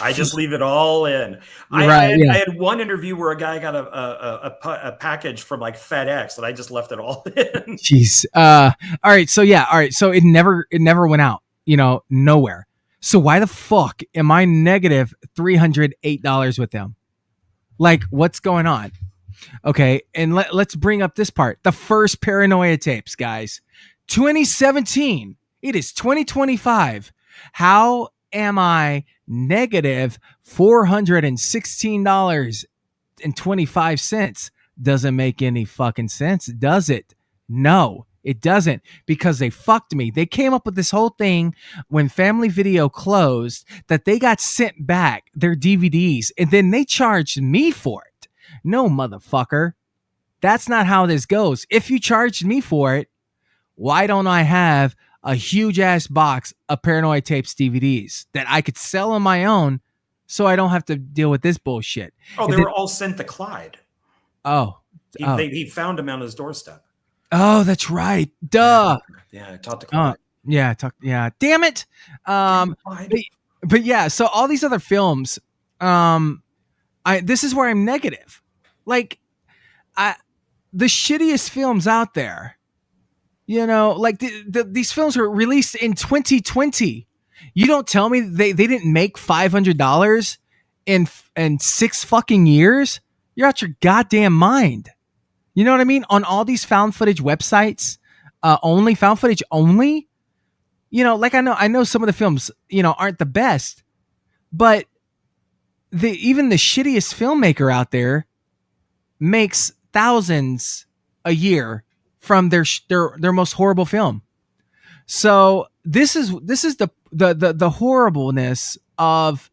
I just leave it all in. I had one interview where a guy got a package from like FedEx, and I just left it all in. Jeez. All right. So yeah. All right. So it never went out. Nowhere. So why the fuck am I negative $308 with them? Like, what's going on? Okay, and let's bring up this part. The first Paranoia tapes, guys. 2017. It is 2025. How am I negative $416.25? Doesn't make any fucking sense, does it? No, it doesn't, because they fucked me. They came up with this whole thing when Family Video closed that they got sent back their DVDs, and then they charged me for it. No, motherfucker. That's not how this goes. If you charged me for it, why don't I have a huge ass box of Paranoia Tapes DVDs that I could sell on my own so I don't have to deal with this bullshit? Oh, they were all sent to Clyde. Oh. He found them on his doorstep. Oh, that's right. Duh. Yeah, I talked to Clyde. Yeah. Damn it. But yeah, so all these other films, this is where I'm negative. Like, the shittiest films out there, like these films were released in 2020. You don't tell me they didn't make $500 in 6 fucking years. You're out your goddamn mind. You know what I mean? On all these found footage websites, only found footage only. Like I know some of the films, aren't the best, but even the shittiest filmmaker out there makes thousands a year from their most horrible film. So this is the horribleness of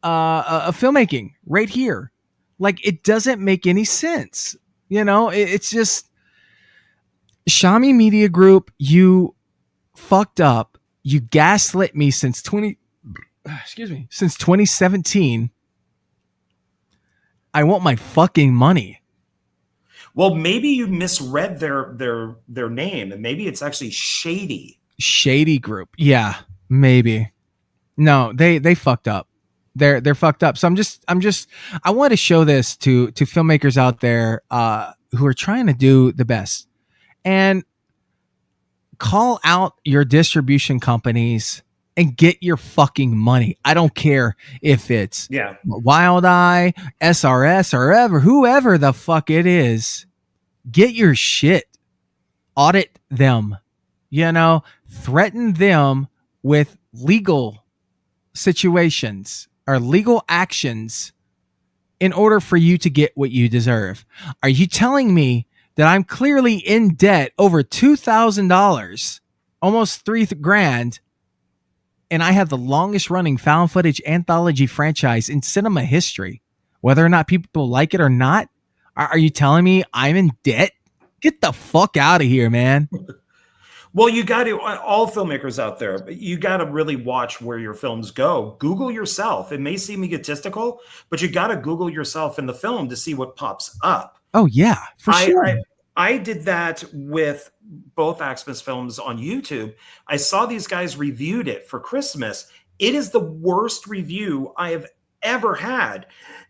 filmmaking right here. Like, it doesn't make any sense. It's just Shami Media Group. You fucked up. You gaslit me since 2017. I want my fucking money. Well, maybe you misread their name, and maybe it's actually Shady. Shady Group. Yeah, maybe. No, they fucked up. They're fucked up. So I want to show this to filmmakers out there who are trying to do the best, and call out your distribution companies and get your fucking money. I don't care if it's Wild Eye, SRS, or whoever the fuck it is. Get your shit. Audit them. Threaten them with legal situations or legal actions in order for you to get what you deserve. Are you telling me that I'm clearly in debt over $2,000, almost $3,000, and I have the longest running found footage anthology franchise in cinema history, whether or not people like it or not? Are you telling me I'm in debt? Get the fuck out of here, man. Well, you got to, all filmmakers out there, you got to really watch where your films go. Google yourself. It may seem egotistical, but you got to Google yourself in the film to see what pops up. Oh yeah, for sure. I did that with both AXEMAS films on YouTube. I saw these guys reviewed it for Christmas. It is the worst review I have ever had.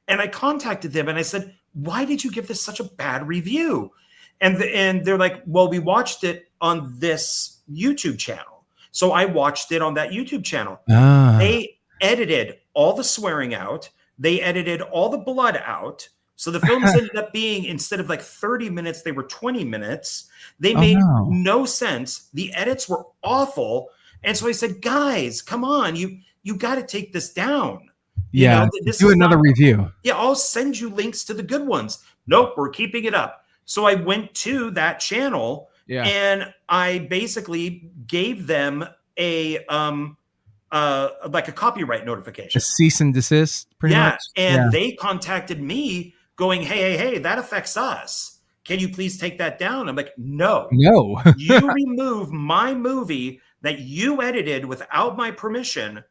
And I contacted them and I said, why did you give this such a bad review? And they're like, well, we watched it on this YouTube channel. So I watched it on that YouTube channel. They edited all the swearing out. They edited all the blood out. So the films ended up being, instead of like 30 minutes, they were 20 minutes. They made no sense. The edits were awful. And so I said, guys, come on, you got to take this down. Yeah, do another review. Yeah, I'll send you links to the good ones. Nope, we're keeping it up. So I went to that channel and I basically gave them a like a copyright notification. A cease and desist, pretty much. And they contacted me going, hey, that affects us. Can you please take that down? I'm like, no. You remove my movie that you edited without my permission,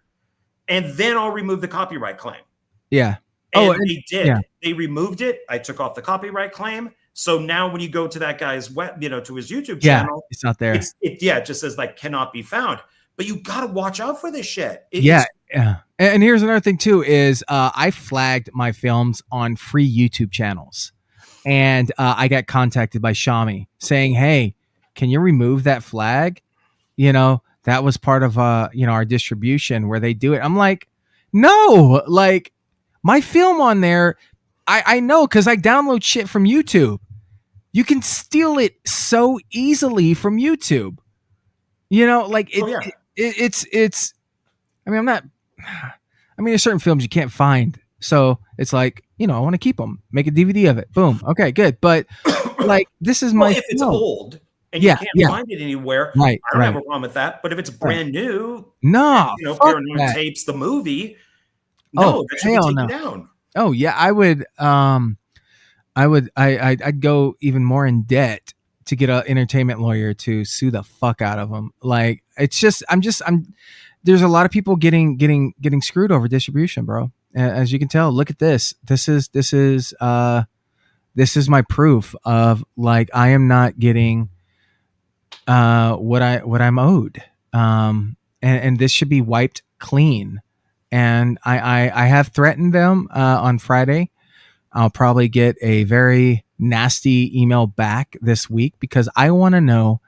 and then I'll remove the copyright claim. Yeah. And they did. Yeah. They removed it. I took off the copyright claim. So now when you go to that guy's web, to his YouTube channel, it's not there. It just says like cannot be found. But you got to watch out for this shit. Yeah. And here's another thing too is I flagged my films on free YouTube channels, and I got contacted by Xiaomi saying, "Hey, can you remove that flag? That was part of our distribution where they do it." I'm like, no, like my film on there, I know because I download shit from YouTube. You can steal it so easily from YouTube. It's. I mean, there's certain films you can't find, so it's like I want to keep them, make a DVD of it. Boom, okay, good. But like this is my. If it's old and you can't find it anywhere, I don't have a problem with that. But if it's brand new, Paranoia tapes the movie. No, that should be taken down. Oh yeah, I'd go even more in debt to get an entertainment lawyer to sue the fuck out of them. Like it's just, there's a lot of people getting screwed over distribution, bro. As you can tell, look at this. This is my proof of like I am not getting what I'm owed. And this should be wiped clean. And I have threatened them on Friday. I'll probably get a very nasty email back this week because I want to know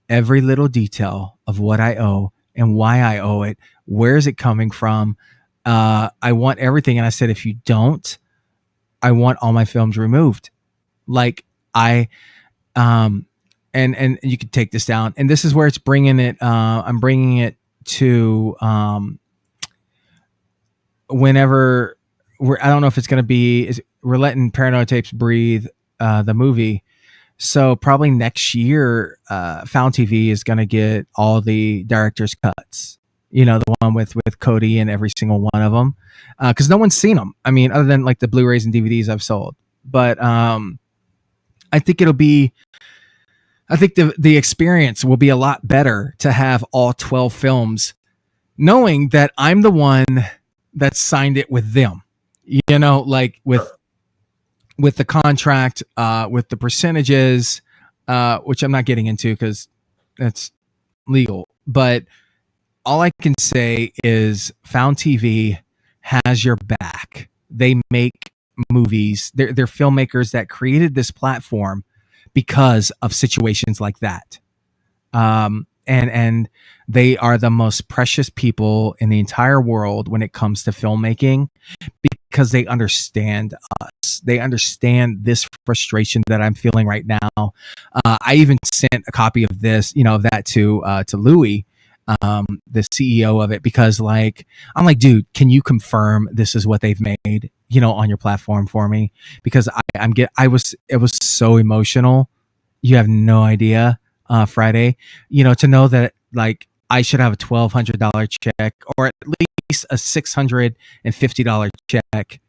every little detail of what I owe and why I owe it. Where is it coming from? I want everything. And I said, if you don't, I want all my films removed. Like and you can take this down. And this is where it's bringing it. I'm bringing it to whenever I don't know if it's going to be, we're letting Paranoia tapes breathe, the movie. So probably next year, Found TV is going to get all the director's cuts, the one with Cody and every single one of them. Cause no one's seen them. I mean, other than like the Blu-rays and DVDs I've sold, but, I think the experience will be a lot better to have all 12 films, knowing that I'm the one that signed it with them, like with the contract, with the percentages, which I'm not getting into because that's legal. But all I can say is Found TV has your back. They make movies. They're filmmakers that created this platform because of situations like that. And they are the most precious people in the entire world when it comes to filmmaking because they understand us. They understand this frustration that I'm feeling right now. I even sent a copy of this, that to Louis, the CEO of it, because I'm like, dude, can you confirm this is what they've made, on your platform for me? Because it was so emotional. You have no idea. Friday, to know that I should have a $1,200 check or at least a $650 check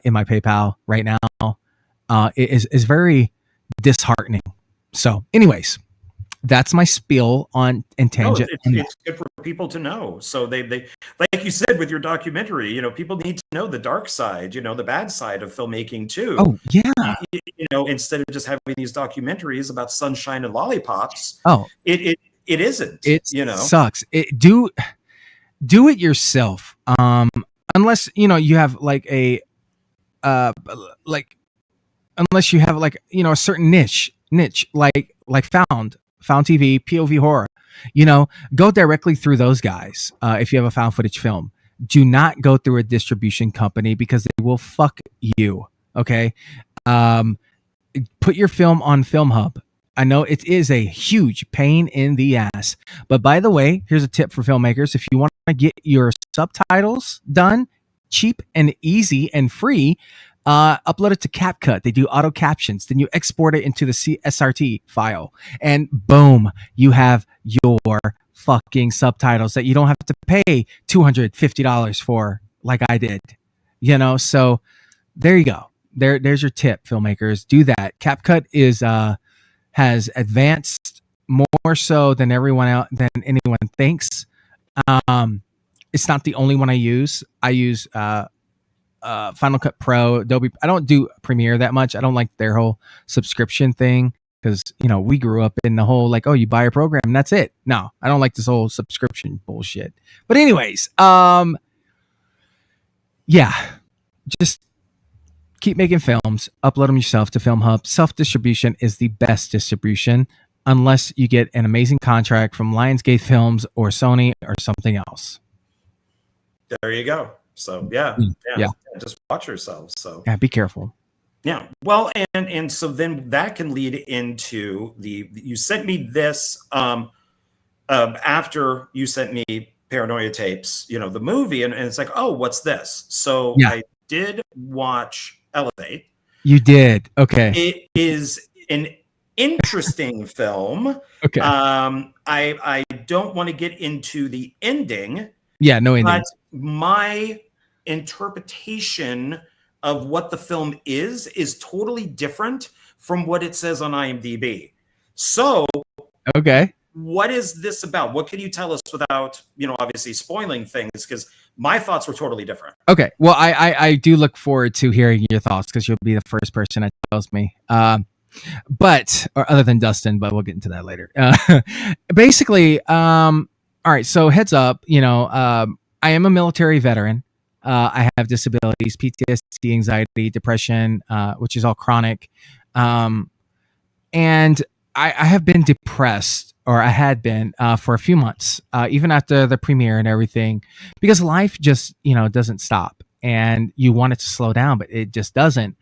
in my PayPal right now is very disheartening. So anyways, That's my spiel on and No, tangent. it's good for people to know. So they like you said with your documentary, people need to know the dark side, the bad side of filmmaking too. Oh yeah. Instead of just having these documentaries about sunshine and lollipops. Oh, it isn't. It sucks. Do it yourself. Unless you have like a unless you have like a certain niche like found TV, POV horror, go directly through those guys. If you have a found footage film, do not go through a distribution company because they will fuck you. Okay. Put your film on Film Hub. I know it is a huge pain in the ass, but by the way, here's a tip for filmmakers. If you want to get your subtitles done cheap and easy and free, upload it to CapCut. They do auto captions. Then you export it into the SRT file, and boom, you have your fucking subtitles that you don't have to pay $250 for, like I did. So there you go. There's your tip, filmmakers. Do that. CapCut has advanced more so than anyone thinks. It's not the only one I use. I use Final Cut Pro, Adobe. I don't do Premiere that much. I don't like their whole subscription thing because we grew up in the whole like, oh, you buy a program and that's it. No, I don't like this whole subscription bullshit. But anyways, yeah, just keep making films, upload them yourself to Film Hub. Self-distribution is the best distribution unless you get an amazing contract from Lionsgate Films or Sony or something else. There you go. So yeah, just watch yourselves. So yeah, be careful. Yeah. Well, and so then that can lead into you sent me this after you sent me Paranoia tapes, the movie, and it's like, oh, what's this? So I did watch Elevate. You did. Okay. It is an interesting film. Okay. I don't want to get into the ending. Yeah, no ending. But my interpretation of what the film is totally different from what it says on IMDb. So, okay. What is this about? What can you tell us without, obviously spoiling things? Because my thoughts were totally different. Okay. Well, I do look forward to hearing your thoughts because you'll be the first person that tells me. But other than Dustin, but we'll get into that later. Basically, all right. So heads up, I am a military veteran. I have disabilities, PTSD, anxiety, depression, which is all chronic. And I have been depressed, or I had been for a few months, even after the premiere and everything, because life just, doesn't stop and you want it to slow down, but it just doesn't.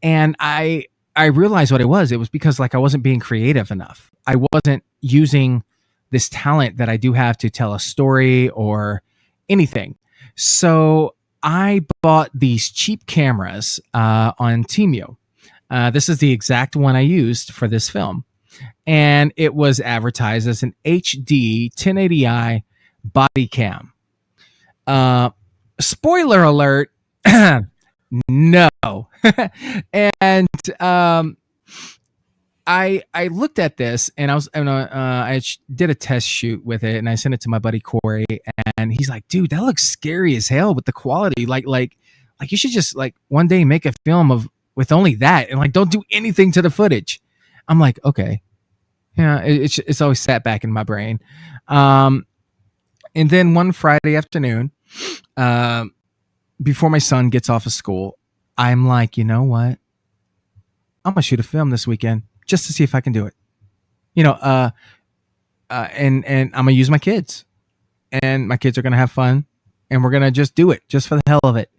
And I realized what it was. It was because like I wasn't being creative enough. I wasn't using this talent that I do have to tell a story or anything. So I bought these cheap cameras on Temu. This is the exact one I used for this film. And it was advertised as an HD 1080i body cam. Spoiler alert, no. And I looked at this and I did a test shoot with it and I sent it to my buddy Corey and he's like, dude, that looks scary as hell with the quality. Like you should just like one day make a film with only that and like don't do anything to the footage. I'm like, okay. Yeah, it's always sat back in my brain. And then one Friday afternoon, before my son gets off of school, I'm like, you know what? I'm gonna shoot a film this weekend just to see if I can do it. And I'm gonna use my kids, and my kids are gonna have fun, and we're gonna just do it just for the hell of it.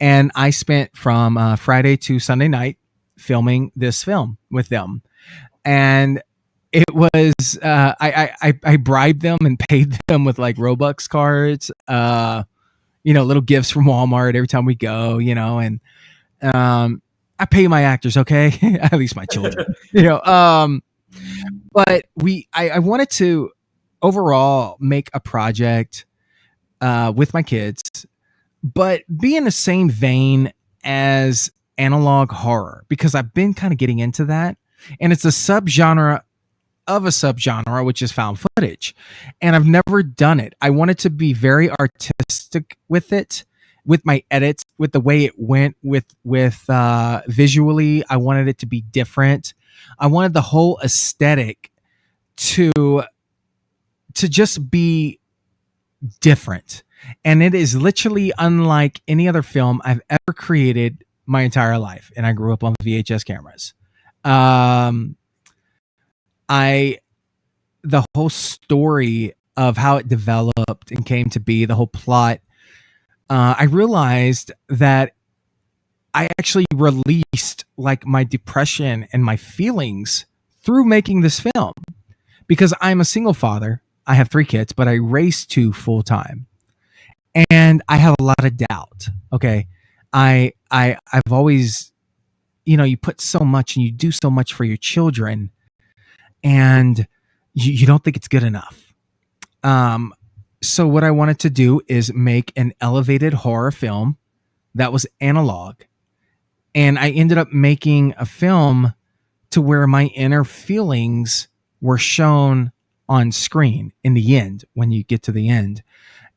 And I spent from Friday to Sunday night filming this film with them, and it was I bribed them and paid them with like Robux cards, little gifts from Walmart every time we go, and I pay my actors, okay, at least my children, but I wanted to overall make a project with my kids, but be in the same vein as analog horror because I've been kind of getting into that, and it's a subgenre of a subgenre, which is found footage. And I've never done it. I wanted to be very artistic with it, with my edits, with the way it went, with visually. I wanted it to be different. I wanted the whole aesthetic to just be different. And it is literally unlike any other film I've ever created my entire life. And I grew up on VHS cameras. The whole story of how it developed and came to be, the whole plot, I realized that I actually released like my depression and my feelings through making this film, because I'm a single father. I have 3 kids, but I raise 2 full time, and I have a lot of doubt. Okay. I've always, you put so much and you do so much for your children, and you don't think it's good enough. So what I wanted to do is make an elevated horror film that was analog. And I ended up making a film to where my inner feelings were shown on screen in the end, when you get to the end.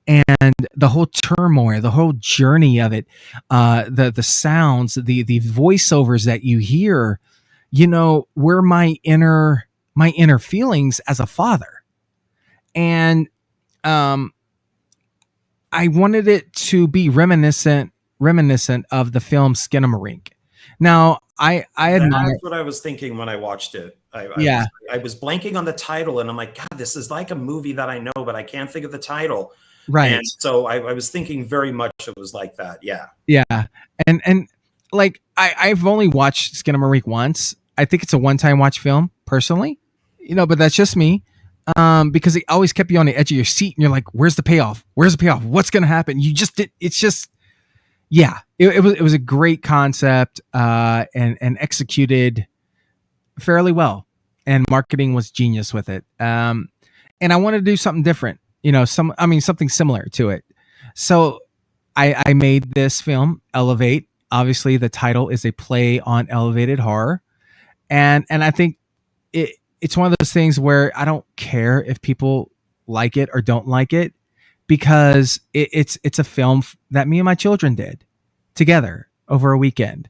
And the whole turmoil, the whole journey of it, the sounds, the voiceovers that you hear, were my inner feelings as a father. And I wanted it to be reminiscent of the film Skinamarink. Now, I admire. That's what I was thinking when I watched it. I was blanking on the title, and I'm like, God, this is like a movie that I know, but I can't think of the title. Right. And so I was thinking very much it was like that. Yeah. Yeah. And like I've only watched Skinamarink once. I think it's a one-time watch film, personally. But that's just me. Because it always kept you on the edge of your seat, and you're like, where's the payoff? Where's the payoff? What's gonna happen? You just did. It's just, yeah. It was a great concept, and executed fairly well, and marketing was genius with it. And I wanted to do something different, something similar to it. So I made this film, Elevate. Obviously, the title is a play on elevated horror, and I think it's one of those things where I don't care if people like it or don't like it, because it's a film that me and my children did together over a weekend.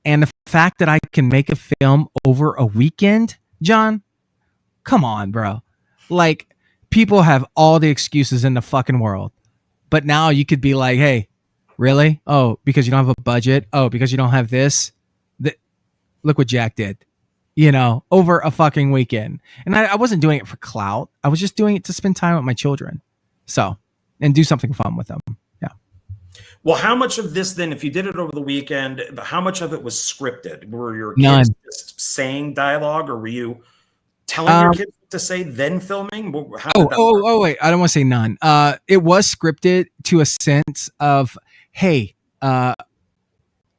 And the fact that I can make a film over a weekend, John, come on, bro. Like, people have all the excuses in the fucking world, but now you could be like, hey, really? Oh, because you don't have a budget? Oh, because you don't have this? Look what Jack did. Over a fucking weekend. And I wasn't doing it for clout. I was just doing it to spend time with my children. And do something fun with them. Yeah. Well, how much of this then, if you did it over the weekend, how much of it was scripted? Were your kids just saying dialogue, or were you telling your kids what to say, then filming? Wait. I don't want to say none. It was scripted to a sense of, hey,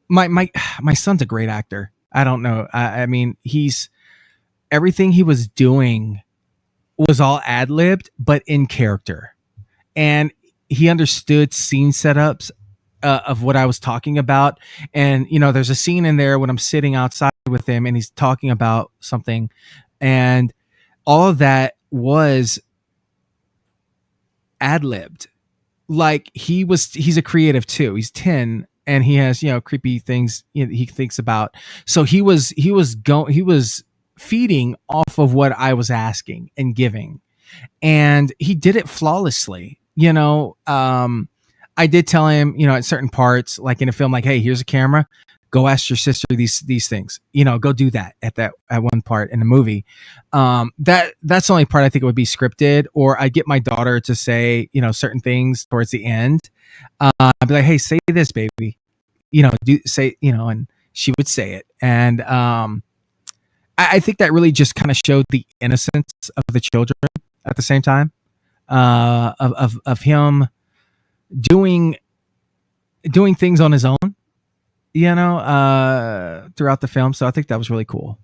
my son's a great actor. I don't know. I mean, everything he was doing was all ad-libbed, but in character. And he understood scene setups of what I was talking about. And, there's a scene in there when I'm sitting outside with him and he's talking about something. And all of that was ad-libbed. Like, he's a creative too. He's 10. And he has, creepy things he thinks about. So he was feeding off of what I was asking and giving, and he did it flawlessly. I did tell him, at certain parts, like in a film, like, hey, here's a camera, go ask your sister these things. Go do that at one part in the movie. That's the only part I think it would be scripted, or I get my daughter to say, certain things towards the end. I'd be like, hey, say this, baby, and she would say it. And I think that really just kind of showed the innocence of the children at the same time, of him doing things on his own, throughout the film. So I think that was really cool.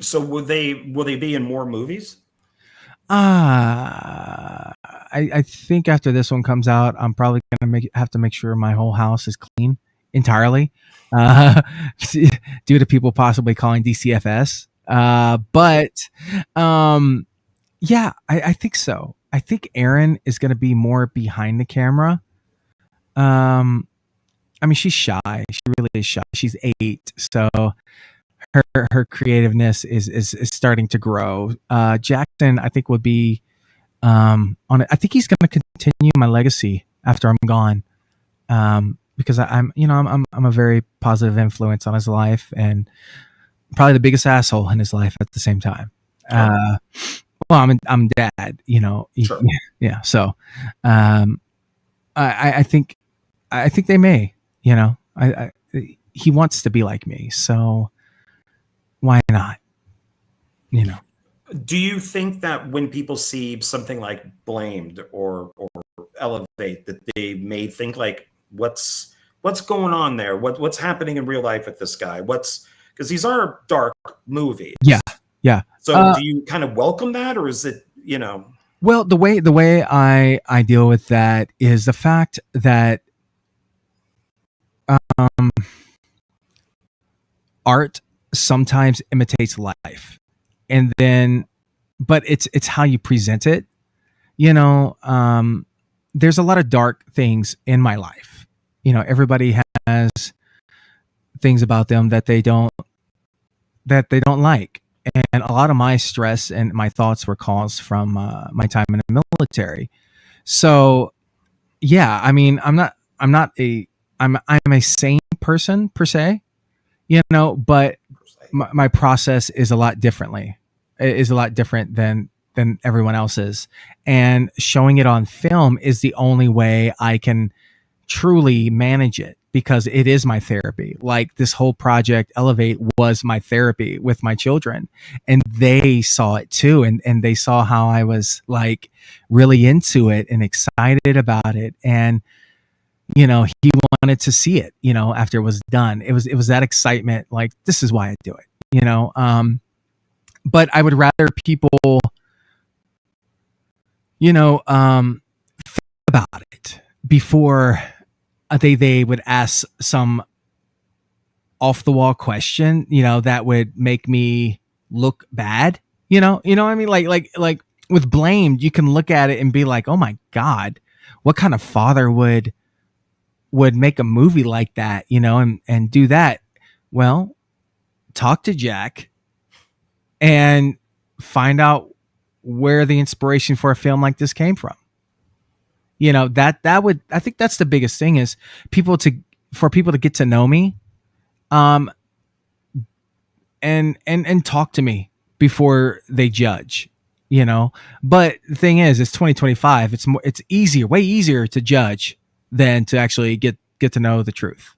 So will they be in more movies? I think after this one comes out, I'm probably gonna have to make sure my whole house is clean entirely, due to people possibly calling DCFS But yeah, I think so. I think Erin is going to be more behind the camera. I mean, she's shy. She really is shy. She's 8, so her creativeness is starting to grow. Jackson, I think, would be on it. I think he's going to continue my legacy after I'm gone, because I'm a very positive influence on his life, and probably the biggest asshole in his life at the same time. Well, I'm dad, Sure. yeah. So, I think they may, he wants to be like me, so why not? Do you think that when people see something like Blamed or Elevate, that they may think like, what's going on there? What's happening in real life with this guy? Because these are dark movies. Yeah. So do you kind of welcome that, or is it, Well, the way I deal with that is the fact that art sometimes imitates life, and then, but it's how you present it. There's a lot of dark things in my life. Everybody has things about them that they don't like, and a lot of my stress and my thoughts were caused from my time in the military. So yeah, I mean, I'm a sane person per se, but my process is a lot different than everyone else's, and showing it on film is the only way I can truly manage it, because it is my therapy. Like, this whole project Elevate was my therapy with my children, and they saw it too, and they saw how I was like really into it and excited about it, and he wanted to see it, after it was done. It was that excitement, like, this is why I do it, but I would rather people think about it before they would ask some off the wall question, that would make me look bad. What I mean? Like with Blamed, you can look at it and be like, oh my God, what kind of father would make a movie like that, and do that? Well, talk to Jack and find out where the inspiration for a film like this came from. That would, I think that's the biggest thing, is for people to get to know me, and talk to me before they judge, but the thing is, it's 2025. It's easier, way easier to judge than to actually get to know the truth.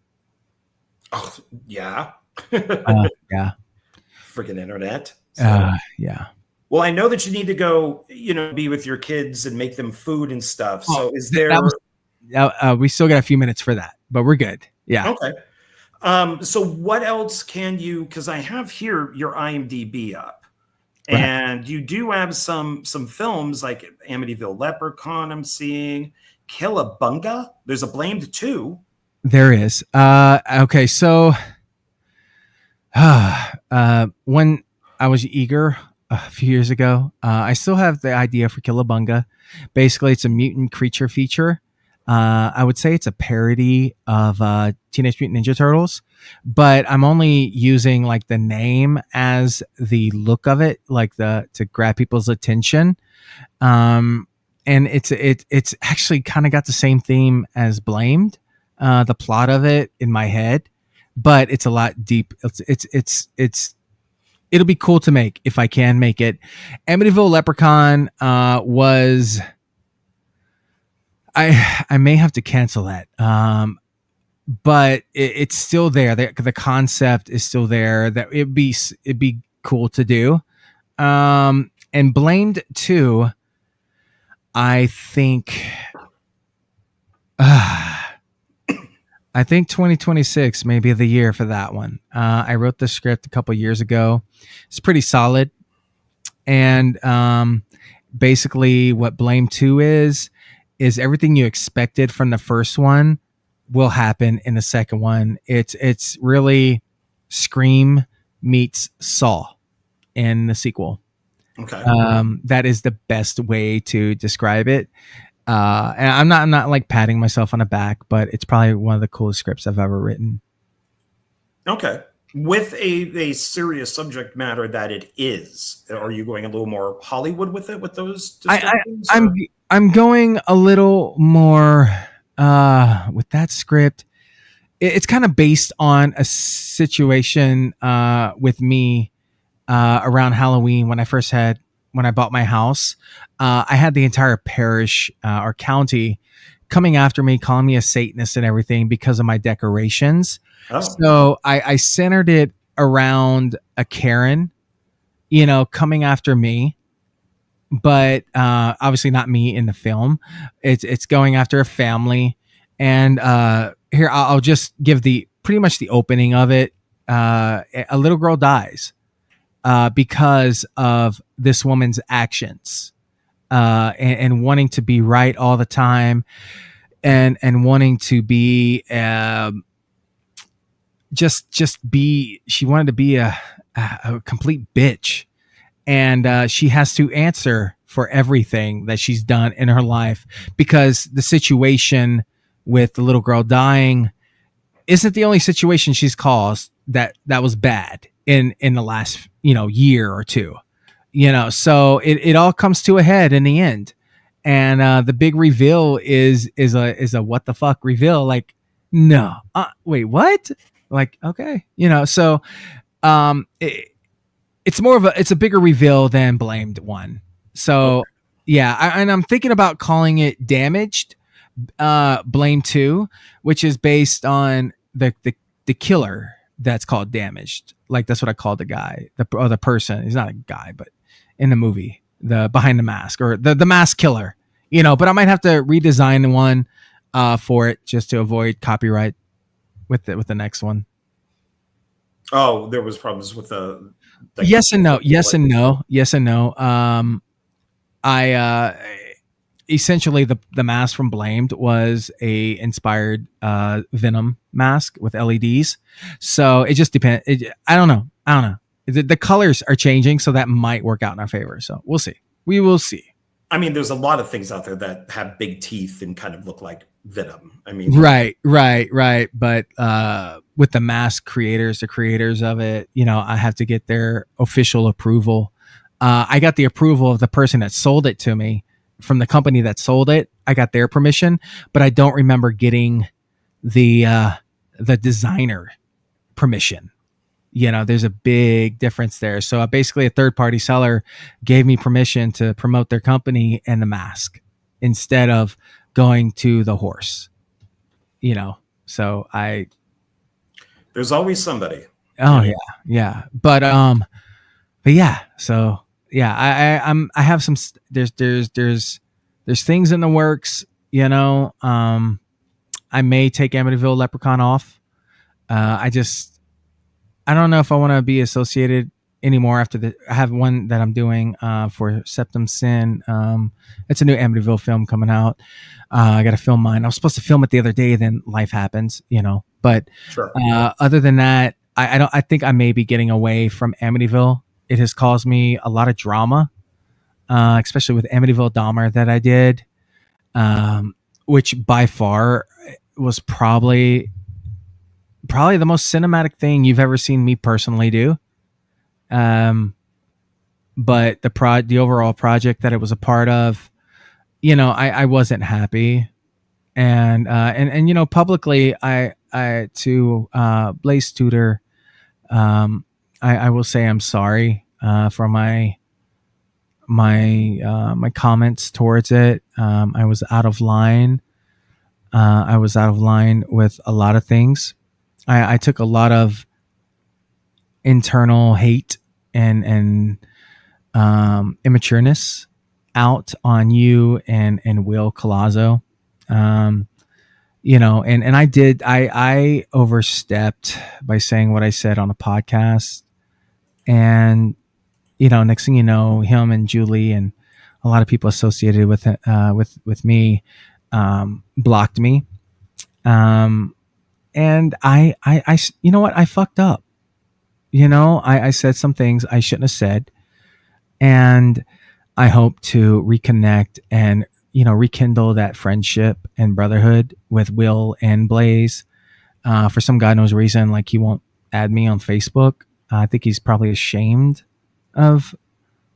Oh, yeah. Yeah. Freaking internet. So. Yeah. Well, I know that you need to go, be with your kids and make them food and stuff. So is there... we still got a few minutes for that, but we're good. Yeah. Okay. So what else can you, because I have here your IMDb up, right, and you do have some films like Amityville Leprechaun, I'm seeing, Killabunga. There's a Blamed 2. There is. Okay. So when I was eager a few years ago, I still have the idea for Killabunga. Basically, it's a mutant creature feature. I would say it's a parody of Teenage Mutant Ninja Turtles, but I'm only using like the name as the look of it, like to grab people's attention. And it's actually kind of got the same theme as Blamed, the plot of it in my head, but it's a lot deep. It'll be cool to make if I can make it. Amityville Leprechaun was... I may have to cancel that. But it's still there. The concept is still there. That it'd be cool to do. And Blamed 2, I think 2026 may be the year for that one. I wrote the script a couple years ago. It's pretty solid. And basically what Blamed 2 is everything you expected from the first one will happen in the second one. It's really Scream meets Saw. in the sequel. Okay. That is the best way to describe it. And I'm not like patting myself on the back, but it's probably one of the coolest scripts I've ever written. Okay. With a serious subject matter that it is, are you going a little more Hollywood with it, with those descriptions? I'm going a little more with that script. It's kind of based on a situation with me around Halloween when I bought my house. I had the entire parish or county coming after me, calling me a Satanist and everything because of my decorations. Oh. So I centered it around a Karen, coming after me, but obviously not me in the film. It's going after a family, and here I'll just give pretty much the opening of it. A little girl dies because of this woman's actions, and wanting to be right all the time, and wanting to be she wanted to be a complete bitch, and she has to answer for everything that she's done in her life, because the situation with the little girl dying isn't the only situation she's caused that was bad in the last year or two. So it all comes to a head in the end, and the big reveal is a what the fuck reveal. Like, no, wait, what? Like, okay, so it's more of it's a bigger reveal than Blamed one. So okay. Yeah, and I'm thinking about calling it Damaged Blame 2, which is based on the killer that's called Damaged. Like, that's what I call the guy, the person. He's not a guy, but in the movie, the behind the mask, or the mask killer, but I might have to redesign one for it just to avoid copyright with the next one. Oh, there was problems with the yes and no. I essentially the mask from Blamed was a inspired Venom mask with LEDs, so it just depends. I don't know. The colors are changing, so that might work out in our favor. So we'll see. We will see. I mean, there's a lot of things out there that have big teeth and kind of look like Venom. I mean, right. But with the mask creators, the creators of it, I have to get their official approval. I got the approval of the person that sold it to me, from the company that sold it. I got their permission, but I don't remember getting the designer permission. There's a big difference there. So basically a third-party seller gave me permission to promote their company and the mask instead of going to the horse. So there's always somebody. Oh yeah. But yeah. So yeah, I have some. There's things in the works. I may take Amityville Leprechaun off. I don't know if I want to be associated anymore after I have one that I'm doing for Septum Sin. It's a new Amityville film coming out. I got to film mine. I was supposed to film it the other day, then life happens, But sure. Other than that, I think I may be getting away from Amityville. It has caused me a lot of drama, especially with Amityville Dahmer that I did, which by far was probably the most cinematic thing you've ever seen me personally do. But the overall project that it was a part of, I wasn't happy. And publicly I to Blaze Tudor, I will say I'm sorry for my comments towards it. I was out of line. I was out of line with a lot of things. I took a lot of internal hate and immatureness out on you and Will Colazzo. And I overstepped by saying what I said on a podcast, and next thing you know, him and Julie and a lot of people associated with me blocked me. And I you know what, I fucked up. I said some things I shouldn't have said, and I hope to reconnect and, rekindle that friendship and brotherhood with Will and Blaze. For some God knows reason, like, he won't add me on Facebook. I think he's probably ashamed of,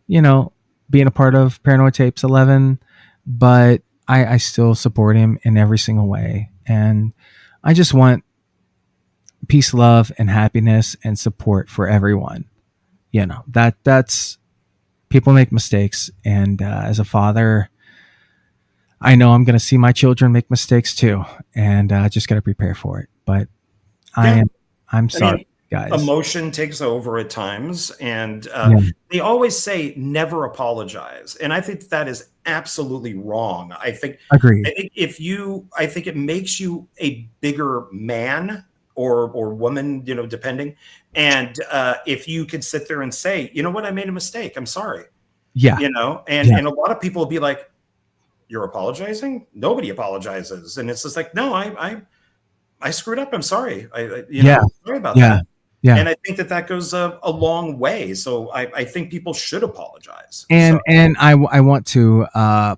being a part of Paranoia Tapes 11, but I still support him in every single way. And I just want peace, love, and happiness and support for everyone. That's people make mistakes. And as a father, I know I'm going to see my children make mistakes too. And I just got to prepare for it. But I'm sorry, guys. Emotion takes over at times, and they always say never apologize, and I think that is absolutely wrong. Agreed. I think it makes you a bigger man or woman, depending. And if you could sit there and say, you know what, I made a mistake, I'm sorry. Yeah. And a lot of people will be like, you're apologizing? Nobody apologizes. And it's just like, no, I screwed up. I'm sorry. Sorry about that. Yeah. And I think that goes a long way. So I think people should apologize. And I want to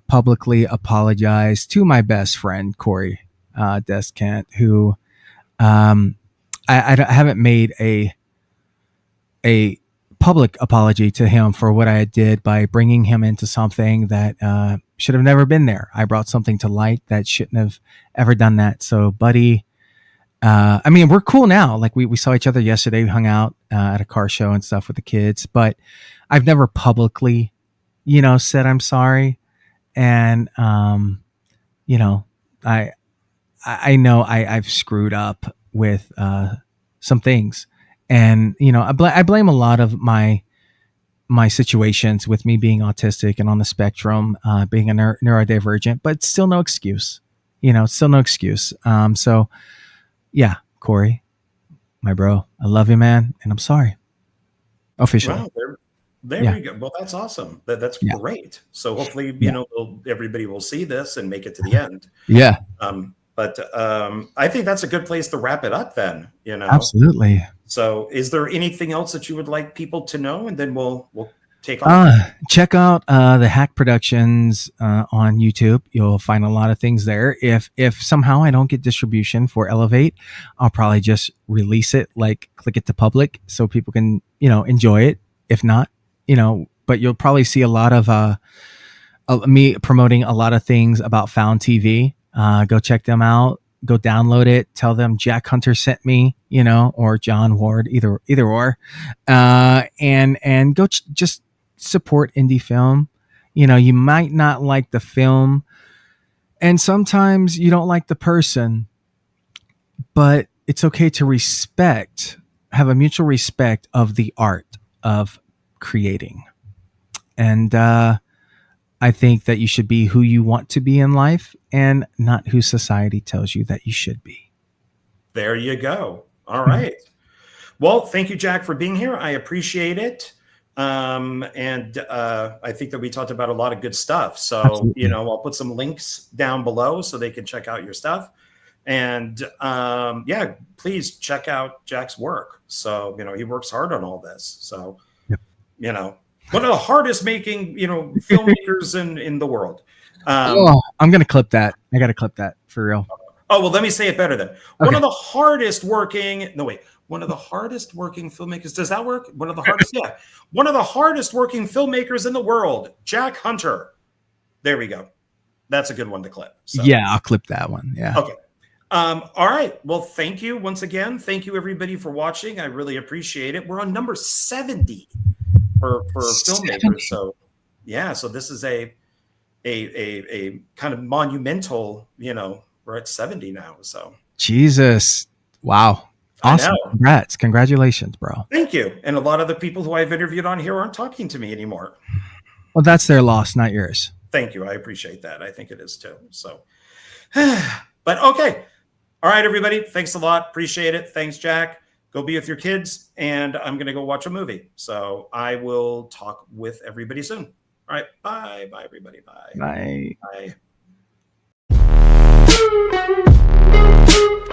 publicly apologize to my best friend, Corey Descant, who I haven't made a public apology to him for what I did by bringing him into something that should have never been there. I brought something to light that shouldn't have ever done that. So, buddy, we're cool now. Like, we saw each other yesterday. We hung out at a car show and stuff with the kids, but I've never publicly, said I'm sorry. And, I know I've screwed up with some things. And, I blame a lot of my situations with me being autistic and on the spectrum, being a neurodivergent, but still no excuse, still no excuse. So yeah, Corey, my bro, I love you, man. And I'm sorry. Officially. Wow, there we go. Well, that's awesome. That's great. So hopefully, everybody will see this and make it to the end. Yeah. But I think that's a good place to wrap it up then, Absolutely. So is there anything else that you would like people to know? And then we'll take off. Check out the Hack Productions on YouTube. You'll find a lot of things there. If somehow I don't get distribution for Elevate, I'll probably just release it, like click it to public so people can, enjoy it. If not, but you'll probably see a lot of me promoting a lot of things about Found TV. Go check them out. Go download it. Tell them Jack Hunter sent me, or John Ward, either or, and go just support indie film. You might not like the film, and sometimes you don't like the person, but it's okay to have a mutual respect of the art of creating. And I think that you should be who you want to be in life and not who society tells you that you should be. There you go. All right. Well, thank you, Jack, for being here. I appreciate it. And I think that we talked about a lot of good stuff. So, Absolutely. I'll put some links down below so they can check out your stuff. And please check out Jack's work. So, he works hard on all this. So, one of the hardest making, filmmakers in the world. I'm going to clip that. I got to clip that for real. Oh, well, let me say it better then. Okay. One of the hardest working filmmakers. Does that work? One of the hardest? Yeah. One of the hardest working filmmakers in the world, Jack Hunter. There we go. That's a good one to clip. So. Yeah, I'll clip that one. Yeah. Okay. All right. Well, thank you once again. Thank you, everybody, for watching. I really appreciate it. We're on number 70 for filmmakers. So, so this is a kind of monumental, we're at 70 now. So Jesus. Wow. Awesome. Congrats. Congratulations, bro. Thank you. And a lot of the people who I've interviewed on here aren't talking to me anymore. Well, that's their loss, not yours. Thank you. I appreciate that. I think it is too. So, but okay. All right, everybody. Thanks a lot. Appreciate it. Thanks, Jack. Go be with your kids. And I'm going to go watch a movie. So I will talk with everybody soon. All right. Bye. Bye, everybody. Bye. Bye. Bye.